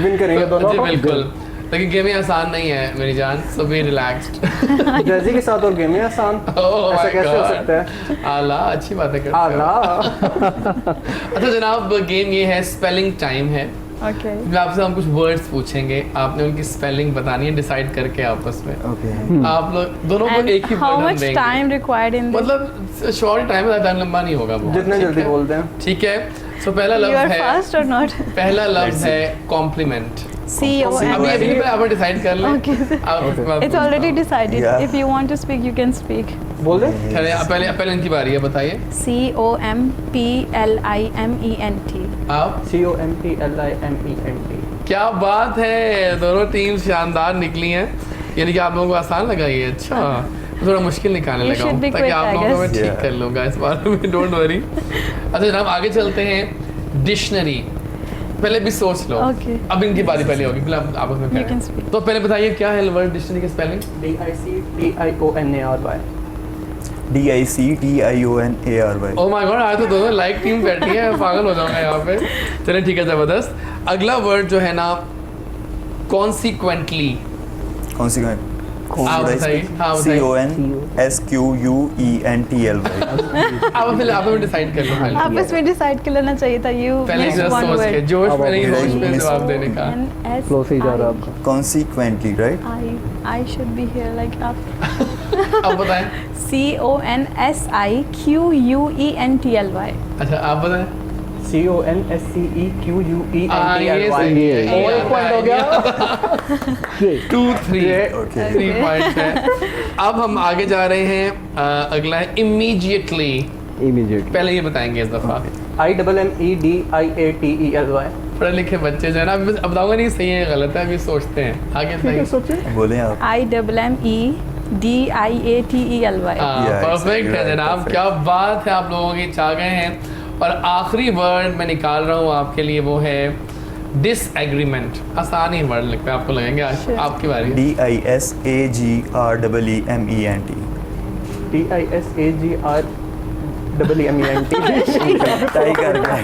Speaker 5: विन करेंगे दोनों।
Speaker 1: जी बिल्कुल, लेकिन गेम आसान नहीं है मेरी जान, सो बी रिलैक्स्ड।
Speaker 5: जैसे के साथ और गेम है आसान,
Speaker 1: Oh
Speaker 5: ऐसा
Speaker 1: my
Speaker 5: कैसे हो
Speaker 1: God.
Speaker 5: सकता है?
Speaker 1: आला, अच्छी बातें करते हो।
Speaker 5: आला
Speaker 1: अच्छा जनाब, गेम ये है, स्पेलिंग टाइम है।
Speaker 2: ओके,
Speaker 1: आपसे हम कुछ वर्ड्स पूछेंगे, आपने उनकी स्पेलिंग बतानी है डिसाइड करके आपस में।
Speaker 3: ओके
Speaker 1: आप लोग दोनों को एक ही
Speaker 2: हाउ
Speaker 1: वर्ड हम
Speaker 2: मच
Speaker 1: देंगे,
Speaker 2: टाइम रिक्वायर्ड इन
Speaker 1: मतलब शॉर्ट टाइम है, टाइम लंबा नहीं होगा बहुत,
Speaker 5: जितने
Speaker 1: ठीक
Speaker 5: जल्दी
Speaker 1: है?
Speaker 5: बोलते हैं।
Speaker 1: ठीक है, सो पहला
Speaker 2: यू
Speaker 1: लफ्ज
Speaker 2: आर
Speaker 1: है,
Speaker 2: फास्ट और नॉट?
Speaker 1: पहला लफ्ज
Speaker 3: Let's
Speaker 1: है कॉम्प्लीमेंट।
Speaker 2: COM.
Speaker 1: अभी अभी आप डिसाइड कर लें।
Speaker 2: Okay.
Speaker 1: आप
Speaker 2: It's already decided.
Speaker 3: Yeah.
Speaker 2: If you want to speak, you can speak.
Speaker 5: बोल दे।
Speaker 1: चलिए, पहले इनकी बारी है, बताइए
Speaker 2: COMPLIMENT.
Speaker 1: आप।
Speaker 5: COMPLIMENT।
Speaker 1: क्या बात है, दोनों टीम शानदार निकली हैं, यानी कि आप लोगों को आसान लगा ये। अच्छा, थोड़ा मुश्किल निकालने
Speaker 2: You
Speaker 1: लगा
Speaker 2: should
Speaker 1: हूँ
Speaker 2: be
Speaker 1: ताकि
Speaker 2: quick,
Speaker 1: आप
Speaker 2: I
Speaker 1: लोगों को मैं
Speaker 2: guess.
Speaker 1: ठीक
Speaker 3: Yeah.
Speaker 1: कर लूँगा इस बारे में, डोंट वरी। अच्छा जनाब आगे चलते हैं, डिक्शनरी। पहले भी सोच लो।
Speaker 2: Okay.
Speaker 1: अब इनकी बारी पहले होगी, पहले आप आपस में
Speaker 2: You can
Speaker 1: करें।
Speaker 2: speak.
Speaker 1: तो पहले बताइए क्या है वर्ड डिक्शनरी की spelling?
Speaker 5: DICTIONARY।
Speaker 3: DICTIONARY
Speaker 1: oh my God, आज तो दोनों लाइक टीम बैठी है, मैं पागल हो जाऊंगा यहाँ पे। चलिए ठीक है, जबरदस्त। अगला वर्ड जो है ना, कॉन्सिक्वेंटली।
Speaker 3: consequent
Speaker 1: आप बताइए, हाँ बताइए।
Speaker 3: CONSQUENTLY
Speaker 1: आप पहले डिसाइड कर लो पहले।
Speaker 2: आपस में डिसाइड कर लेना चाहिए था। You
Speaker 1: पहले
Speaker 2: missed
Speaker 1: जरा
Speaker 2: one
Speaker 1: सोच के,
Speaker 2: word.
Speaker 1: जोश में नहीं,
Speaker 3: अब
Speaker 1: होश में
Speaker 3: आप
Speaker 1: जवाब देने का।
Speaker 4: फ्लो से ही जा रहा है आपका।
Speaker 3: consequently right
Speaker 2: I should be here like up.
Speaker 1: अब बताएं।
Speaker 2: CONSIQUENTLY.
Speaker 1: अच्छा आप बताएं।
Speaker 5: CONSCEQUENTLY।
Speaker 1: ये सही है, ये
Speaker 5: और एक पॉइंट हो गया।
Speaker 1: 2-3
Speaker 3: okay
Speaker 1: 3 पॉइंट है। अब हम आगे जा रहे हैं, अगला है इमीडिएटली।
Speaker 4: इमीडिएट।
Speaker 1: पहले ये बताएंगे इस दफा।
Speaker 5: IMMEDIATELY।
Speaker 1: पढ़े लिखे बच्चे जो है ना, अब बताऊंगा नहीं सही है गलत है, अभी सोचते हैं आगे बताइए।
Speaker 3: बोले आप
Speaker 2: IMMEDIATELY.
Speaker 3: Yeah,
Speaker 1: परफेक्ट
Speaker 3: exactly
Speaker 1: है
Speaker 3: right,
Speaker 1: जनाब,
Speaker 3: perfect.
Speaker 1: क्या बात है, आप लोगों की चाह गए हैं। और आखिरी वर्ड मैं निकाल रहा हूँ आपके लिए, वो है डिसएग्रीमेंट। आसान ही वर्ड लगता है, आपको लगेंगे आज आपकी बारी है।
Speaker 3: DISAGREEMENT
Speaker 5: DISAGREEMENT।
Speaker 3: टाई कर गए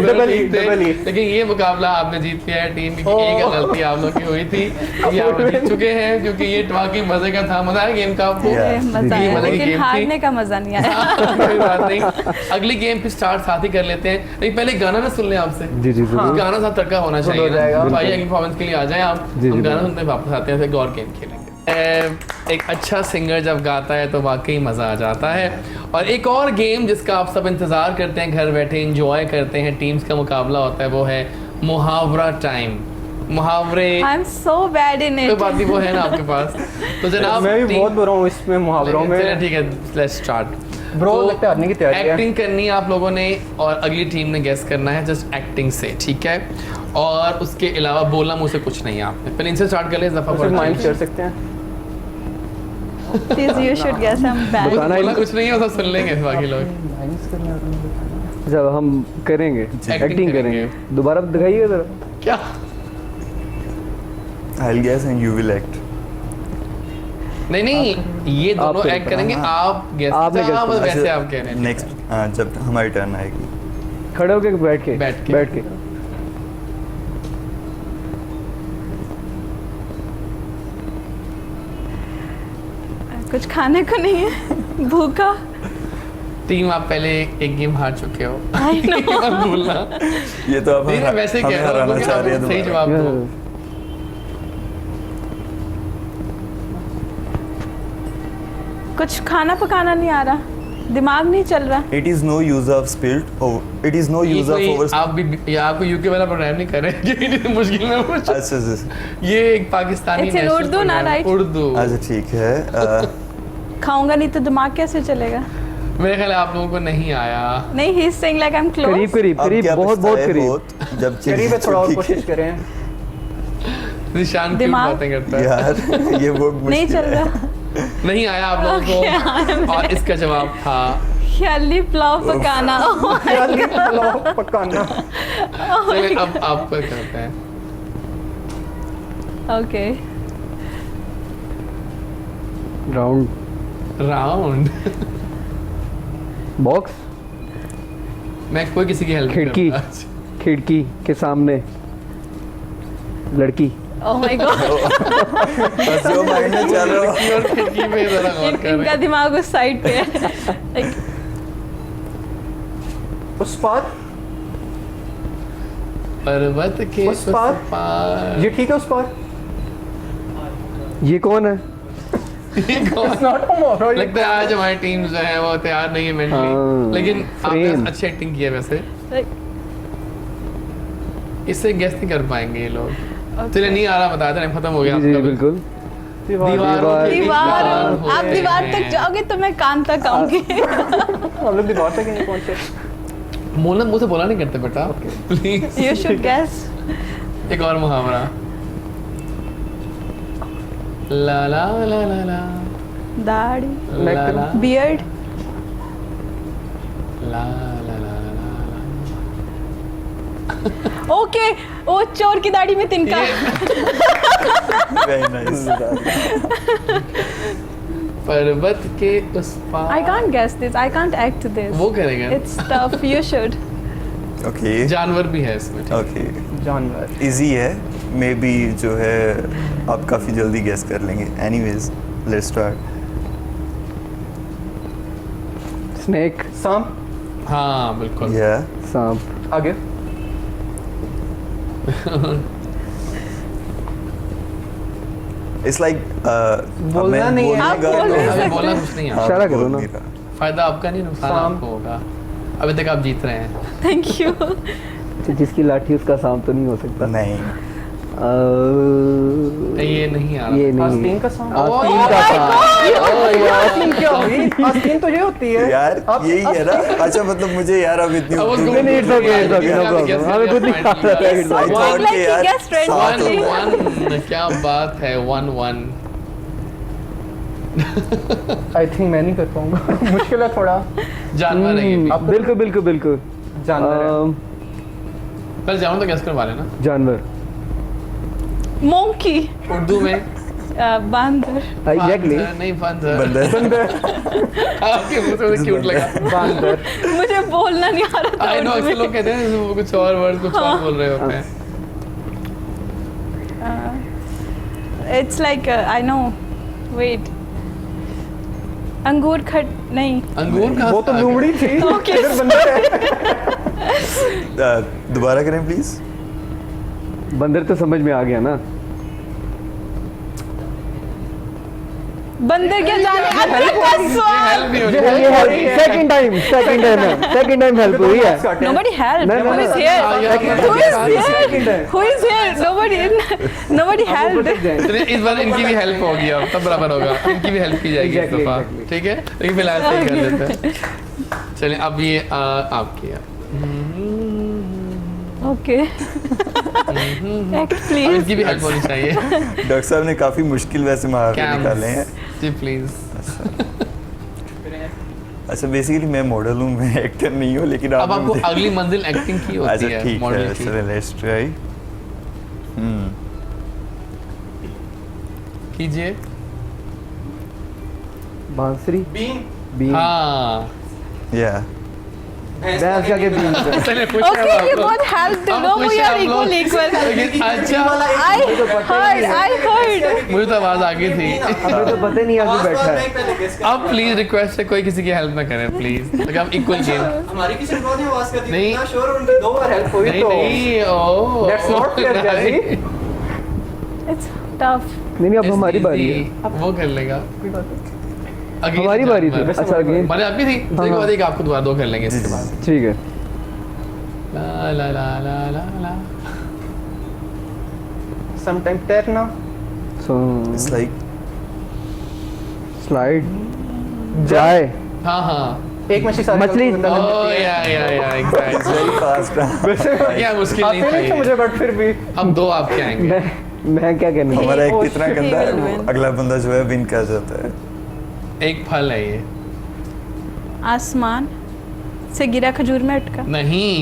Speaker 5: डबल ई।
Speaker 1: लेकिन ये मुकाबला आपने जीत लिया है टीम की, एक गलती आप लोग की हुई थी, अभी आप जीत चुके हैं, क्योंकि ये वाकई मजे का था। मजा आया गेम का आपको?
Speaker 3: Yeah.
Speaker 2: मजा
Speaker 1: ये
Speaker 2: आया,
Speaker 1: मजे की
Speaker 2: लेकिन
Speaker 1: गेम थी।
Speaker 2: हारने का मजा नहीं आया।
Speaker 1: कोई बात नहीं, अगली गेम फिर स्टार्ट साथ ही कर लेते हैं। लेकिन पहले गाना ना सुन लें आपसे।
Speaker 4: जी जी जरूर।
Speaker 1: गाना साथ तड़का होना चाहिए
Speaker 5: हो जाएगा।
Speaker 1: ना। तो आइए परफॉर्मेंस के लिए आ जाएं आप,
Speaker 4: जी,
Speaker 1: हम
Speaker 4: जी,
Speaker 1: गाना
Speaker 4: बिल्कुल।
Speaker 1: सुनते हैं, वापस आते हैं, फिर और गेम खेलेंगे। एक अच्छा सिंगर जब गाता है तो वाकई मज़ा आ जाता है। और एक और गेम जिसका आप सब इंतज़ार करते हैं, घर बैठे इंजॉय करते हैं, टीम्स का मुकाबला होता है, वो है मुहावरा टाइम। मुहावरे
Speaker 2: I am so bad in
Speaker 1: कोई
Speaker 2: इट।
Speaker 1: बात नहीं, वो है ना आपके पास। तो जनाब
Speaker 5: मैं भी बहुत बुरा हूँ इसमें मुहावरों
Speaker 1: चलिए
Speaker 5: में।
Speaker 1: ठीक है, लेट्स स्टार्ट।
Speaker 5: ब्रो लगता है हारने की तैयारी है।
Speaker 1: एक्टिंग करनी है आप लोगों ने, और अगली टीम ने गेस करना है जस्ट एक्टिंग से, ठीक है? और उसके अलावा बोलना मुझसे कुछ नहीं है आपने। पहले इनसे स्टार्ट कर ले, दफा
Speaker 5: सिर्फ माइंड कर सकते हैं।
Speaker 2: Please, you should guess I'm bad.
Speaker 4: बताना ही
Speaker 1: बोलना कुछ नहीं है, वो सब सुन लेंगे बाकी लोग।
Speaker 4: जब हम करेंगे एक्टिंग करेंगे, दोबारा दिखाइए जरा।
Speaker 1: क्या?
Speaker 3: I'll guess and you will act
Speaker 1: नहीं नहीं, ये दोनों
Speaker 4: आपको
Speaker 1: एक्ट करेंगे,
Speaker 3: हाँ।
Speaker 1: आप गेस।
Speaker 4: आपने guess करना।
Speaker 1: वैसे आप कह रहे हैं।
Speaker 3: नेक्स्ट जब हमारी टर्न आएगी
Speaker 4: खड़े होके बैठ के
Speaker 1: बैठ के।
Speaker 4: बैठ के
Speaker 2: कुछ खाने को नहीं है, भूखा।
Speaker 1: टीम आप पहले एक गेम हार चुके हो।
Speaker 2: I know.
Speaker 1: ये मत भूलना।
Speaker 3: ये तो आप
Speaker 1: नहीं नहीं, वैसे
Speaker 3: हमें
Speaker 1: कह रहा
Speaker 3: हराना
Speaker 1: हूँ,
Speaker 3: चाह रही है
Speaker 1: सही
Speaker 3: दोबारा।
Speaker 1: जवाब दो।
Speaker 2: कुछ खाना पकाना नहीं आ रहा, दिमाग नहीं चल रहा।
Speaker 3: It is no use of spilled. Oh, it is no
Speaker 1: ये
Speaker 3: use of
Speaker 1: कोई
Speaker 3: over.
Speaker 1: आप भी ये आपको यूके वाला प्रोग्राम नहीं कर रहे हैं, ये इतनी मुश्किल में पूछ।
Speaker 3: अच्छा अच्छा
Speaker 1: ये एक Pakistani
Speaker 2: It's in
Speaker 1: national
Speaker 2: Urdu ना,
Speaker 1: program,
Speaker 2: right?
Speaker 1: उर्दू।
Speaker 3: अच्छा ठीक है।
Speaker 2: खाऊंगा नहीं तो दिमाग कैसे चलेगा?
Speaker 1: मेरे ख्याल है आप लोगों को नहीं आया।
Speaker 2: नहीं, he is saying like I M
Speaker 4: करीब
Speaker 2: क्लोज।
Speaker 4: करीब
Speaker 3: अब
Speaker 4: करीब
Speaker 3: क्या
Speaker 4: बहुत
Speaker 3: बचता
Speaker 4: बहुत
Speaker 3: है?
Speaker 4: करीब।
Speaker 3: बहुत, जब चिड़ी
Speaker 5: करीब है, थोड़ा और
Speaker 3: चुकी-
Speaker 5: कोशिश करें।
Speaker 1: निशान क्यों
Speaker 2: दिमाग-
Speaker 1: बातें करता है?
Speaker 3: यार ये बहुत मुश्किल
Speaker 2: नहीं चल
Speaker 3: है।
Speaker 2: रहा।
Speaker 1: नहीं आया आप लोगों को, और इसका जवाब था
Speaker 2: ख्याली पुलाव पकाना।
Speaker 5: पकाना।
Speaker 1: चलिए अब आपको करते हैं।
Speaker 2: ओके,
Speaker 4: राउंड बॉक्स,
Speaker 1: मैं कोई किसी की हेल्प
Speaker 4: खिड़की। खिड़की के सामने लड़की।
Speaker 2: ओह माय गॉड,
Speaker 3: बस जो माइंड में चल रहा है।
Speaker 1: और खिड़की पे जरा गौर
Speaker 2: इनका
Speaker 1: करें।
Speaker 2: दिमाग उस साइड पे है। Like,
Speaker 5: उस पार,
Speaker 1: पर्वत के
Speaker 5: उस पार।
Speaker 1: पार।
Speaker 5: ये ठीक है उस पार।
Speaker 4: ये कौन है?
Speaker 1: ये कौन?
Speaker 5: Not tomorrow, ये-
Speaker 1: लगता है आज हमारी टीम जो है वो तैयार नहीं है
Speaker 4: हाँ,
Speaker 1: मेंटली, लेकिन आपने
Speaker 4: frame।
Speaker 1: अच्छी एक्टिंग की है वैसे।
Speaker 2: like,
Speaker 1: इससे गेस नहीं कर पाएंगे ये लोग। चलिए नहीं आ रहा, बता दें, खत्म हो गया
Speaker 4: जी जी
Speaker 1: आपका।
Speaker 4: बिल्कुल।
Speaker 1: दीवारों के
Speaker 2: दीवार,
Speaker 1: दीवार
Speaker 2: आप
Speaker 1: होते
Speaker 2: दीवार
Speaker 1: हैं।
Speaker 2: तक जाओगे तो मैं कान तक आऊंगी।
Speaker 5: हम लोग दीवार तक नहीं पहुंचे।
Speaker 1: बोलना मुझे बोला नहीं करते बेटा, प्लीज।
Speaker 2: You should guess.
Speaker 1: एक और मुहावरा। ला ला ला ला ला
Speaker 2: दाढ़ी,
Speaker 5: मैं
Speaker 1: ला ला
Speaker 2: बियर्ड,
Speaker 1: ला ला ला ला ला।
Speaker 2: ओके, ओ चोर की दाढ़ी में तिनका।
Speaker 3: Very nice.
Speaker 1: पर्वत के उस पार।
Speaker 2: I can't guess this. I can't act this.
Speaker 1: वो करेंगे।
Speaker 2: It's tough. You should.
Speaker 3: Okay.
Speaker 1: जानवर भी है इसमें।
Speaker 3: Okay.
Speaker 5: जानवर।
Speaker 3: इजी है, मे बी जो है आप काफ़ी जल्दी गेस कर लेंगे। Anyways let's start.
Speaker 4: स्नेक।
Speaker 5: सांप।
Speaker 1: हाँ बिल्कुल।
Speaker 3: या
Speaker 4: सांप।
Speaker 5: आगे।
Speaker 3: इट्स लाइक
Speaker 5: बोलना नहीं है।
Speaker 2: आप बोल नहीं
Speaker 1: अभी
Speaker 2: सकते।
Speaker 1: बोलना कुछ नहीं है।
Speaker 4: इशारा करो ना।
Speaker 1: फायदा आपका नहीं, नुकसान
Speaker 5: शाम।
Speaker 1: आपको होगा। अभी तक आप जीत रहे हैं।
Speaker 2: Thank you.
Speaker 4: अच्छा, जिसकी लाठी उसका सांप तो नहीं हो सकता।
Speaker 3: नहीं,
Speaker 1: ये नहीं आ रहा।
Speaker 4: ये नहीं।
Speaker 5: आस्तीन का सांप।
Speaker 4: आस्तीन का सांप।
Speaker 5: आस्तीन क्या हुई? आस्तीन तो ये होती है।
Speaker 3: यार
Speaker 5: आप-
Speaker 3: यही है ना। अच्छा मतलब मुझे यार अब इतनी
Speaker 1: अब उसको
Speaker 4: नहीं, it's okay, it's okay, no problem. हमें खुद नहीं आता है, it's
Speaker 3: I
Speaker 4: okay.
Speaker 3: thought
Speaker 2: Like
Speaker 3: कि
Speaker 2: he
Speaker 3: यार
Speaker 2: guessed right
Speaker 3: सात
Speaker 2: only.
Speaker 3: होगा।
Speaker 1: 1-1 क्या बात है, 1-1।
Speaker 5: आई थिंक मैं नहीं कर पाऊंगा। मुश्किल है थोड़ा।
Speaker 1: जानवर है ये भी।
Speaker 5: आप-
Speaker 4: बिल्कुल बिल्कुल बिल्कुल।
Speaker 5: जानवर है।
Speaker 1: पहले जानवर तो गैस करवा लेना।
Speaker 4: जानवर।
Speaker 2: Monkey.
Speaker 1: उर्दू में
Speaker 2: बांदर।
Speaker 4: एग्जैक्टली।
Speaker 1: बंदर, नहीं बंदर।
Speaker 3: बंदर।
Speaker 1: आपके मुंह से मुझे क्यूट लगा।
Speaker 5: बांदर।
Speaker 2: मुझे बोलना नहीं आ रहा था
Speaker 1: आई नो,
Speaker 2: उर्दू
Speaker 1: अक्सर
Speaker 2: में।
Speaker 1: लोग कहते हैं वो कुछ और वर्ड कुछ और बोल रहे होते हैं।
Speaker 2: It's like I know. Wait. अंगूर खट नहीं।
Speaker 1: अंगूर कहाँ
Speaker 5: वो
Speaker 1: से
Speaker 5: तो
Speaker 1: आ गया?
Speaker 5: लूमड़ी थी।
Speaker 2: Okay.
Speaker 5: इधर बंदर है।
Speaker 3: दोबारा करें प्लीज।
Speaker 4: बंदर तो समझ में आ गया ना।
Speaker 2: बंदर क्या जाने अदरक का
Speaker 1: ये
Speaker 2: स्वाद।
Speaker 1: हेल्प नहीं हो रही।
Speaker 4: ये सेकंड टाइम हेल्प हुई है।
Speaker 2: Nobody helped.
Speaker 4: No, no,
Speaker 2: Who is
Speaker 4: no.
Speaker 2: here?
Speaker 1: हाँ, यार,
Speaker 2: Who is
Speaker 5: Second
Speaker 2: here?
Speaker 5: है।
Speaker 2: Who is here? Nobody helped.
Speaker 1: चलिए इस बार इनकी भी हेल्प होगी, अब तब बराबर होगा। इनकी भी हेल्प की जाएगी इस
Speaker 4: Exactly,
Speaker 1: दफा,
Speaker 4: exactly.
Speaker 1: ठीक है? लेकिन फिलहाल सही कर लेते हैं। चलिए अब ये आपकी है।
Speaker 2: Okay. Act
Speaker 1: अब
Speaker 2: please.
Speaker 1: इनकी भी हेल्प होनी चाहिए।
Speaker 3: डॉक्टर साहब ने काफी मुश्किल वैसे महावरे निकाले हैं।
Speaker 1: जी प्लीज।
Speaker 3: अच्छा बेसिकली मैं मॉडल हूँ, मैं एक्टर नहीं हूँ, लेकिन
Speaker 1: अब
Speaker 3: आपने
Speaker 1: आपको
Speaker 3: मुझे-
Speaker 1: अगली मंजिल एक्टिंग की होती
Speaker 3: अच्छा
Speaker 1: है,
Speaker 3: ठीक
Speaker 1: मॉडल
Speaker 3: है,
Speaker 1: की।
Speaker 3: चलो लेट्स ट्राई।
Speaker 1: कीजिए।
Speaker 4: बांसुरी।
Speaker 5: बीन।
Speaker 4: बीन।
Speaker 1: हाँ
Speaker 3: या
Speaker 4: भैंस का के बीच में।
Speaker 1: चलिए पूछे
Speaker 2: ओके यू बोथ हेल्प
Speaker 1: अब
Speaker 2: नो वी
Speaker 1: पूछे
Speaker 2: आर
Speaker 1: आप लोग।
Speaker 2: इक्वल
Speaker 1: लेकिन अच्छा
Speaker 2: आई हर्ड
Speaker 1: मुझे तो आवाज आ गई थी।
Speaker 4: हमें तो पता ही नहीं आगे बैठा है।
Speaker 1: अब प्लीज रिक्वेस्ट है कोई किसी की हेल्प ना करे प्लीज, ताकि हम इक्वल गेम।
Speaker 5: हमारी किसी ने नहीं आवाज कर दी
Speaker 1: नहीं।
Speaker 5: इतना श्योर उनकी 2 बार हेल्प हुई
Speaker 1: नहीं
Speaker 5: तो
Speaker 1: नहीं ओ
Speaker 5: That's not fair, Jazzy.
Speaker 2: It's tough.
Speaker 4: नहीं अब हमारी बारी है।
Speaker 1: वो कर लेगा। Again
Speaker 4: हमारी बारी थी।
Speaker 1: जानवर।
Speaker 4: अच्छा अगेन
Speaker 1: हमारी आपकी थी उसके बाद एक आपको दोबारा 2 कर लेंगे इसके बाद।
Speaker 4: ठीक है।
Speaker 1: ला ला ला ला ला ला
Speaker 5: समटाइम तैरना
Speaker 4: सो
Speaker 3: इट्स लाइक
Speaker 4: स्लाइड जाए
Speaker 1: हाँ हाँ
Speaker 5: एक मछली सारी
Speaker 4: मछली-
Speaker 1: ओह या एग्जैक्टली
Speaker 3: वेरी फास्ट।
Speaker 1: क्या मुश्किल नहीं
Speaker 5: आते नहीं थे
Speaker 1: था
Speaker 5: मुझे बट फिर भी
Speaker 1: ये। अब 2 आपके आएंगे।
Speaker 4: मैं क्या कहने लगा?
Speaker 3: हमारा एक
Speaker 2: Oh,
Speaker 3: कितना
Speaker 2: shit,
Speaker 3: गंदा है
Speaker 2: he will
Speaker 3: वो
Speaker 2: win.
Speaker 3: अगला बंदा जो है विन कर जाता है।
Speaker 1: एक फल है ये।
Speaker 2: आसमान से गिरा खजूर में अटका।
Speaker 1: नहीं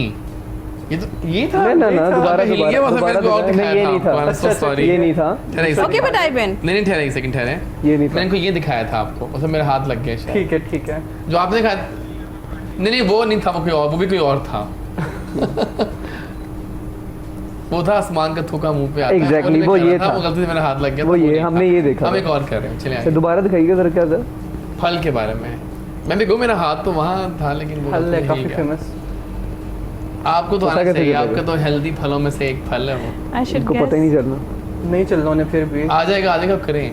Speaker 1: ये था
Speaker 4: ना दोबारा
Speaker 1: हिल गया, बस मेरे को और
Speaker 4: नहीं
Speaker 1: दिखाया
Speaker 4: ये
Speaker 1: था
Speaker 4: नहीं
Speaker 1: आपको, I'm so
Speaker 4: था
Speaker 1: sorry।
Speaker 4: ये नहीं था
Speaker 1: ठहरे एक
Speaker 2: okay
Speaker 1: second।
Speaker 2: But I win.
Speaker 1: नहीं ठहरे एक सेकंड ठहरे।
Speaker 4: ये नहीं था
Speaker 1: मैंने इनको ये दिखाया था आपको, उसमें मेरे हाथ लग गए शायद।
Speaker 5: ठीक है
Speaker 1: जो आपने कहा नहीं वो नहीं था, वो कोई और, वो भी कोई और था। वो था आसमान का थूका मुंह पे आता है।
Speaker 4: Exactly,
Speaker 1: मैंने
Speaker 4: वो
Speaker 1: कहा
Speaker 4: ये था।
Speaker 1: वो गलती से मेरे हाथ लग गया
Speaker 4: वो
Speaker 1: था,
Speaker 4: ये,
Speaker 1: नहीं
Speaker 4: हमने
Speaker 1: था।
Speaker 4: ये देखा
Speaker 1: हम
Speaker 4: था।
Speaker 1: एक और कर रहे हैं, चलिए
Speaker 4: तो
Speaker 1: आगे।
Speaker 4: दोबारा दिखाइएगा जरा क्या था
Speaker 1: फल के बारे में मैं भी मेरा हाथ तो वहाँ था लेकिन वो
Speaker 5: फल है
Speaker 1: गलती
Speaker 5: काफी
Speaker 1: ही गया।
Speaker 5: फेमस
Speaker 1: आपको तो
Speaker 4: ऐसा
Speaker 1: आना
Speaker 4: कैसे
Speaker 1: चाहिए,
Speaker 4: चलेगा?
Speaker 1: आपका तो हेल्दी फलों में से एक फल है वो।
Speaker 2: आई शुड
Speaker 4: इनको पता ही नहीं चलना
Speaker 5: नहीं चल रहा उन्हें फिर भी
Speaker 1: आ जाएगा करें।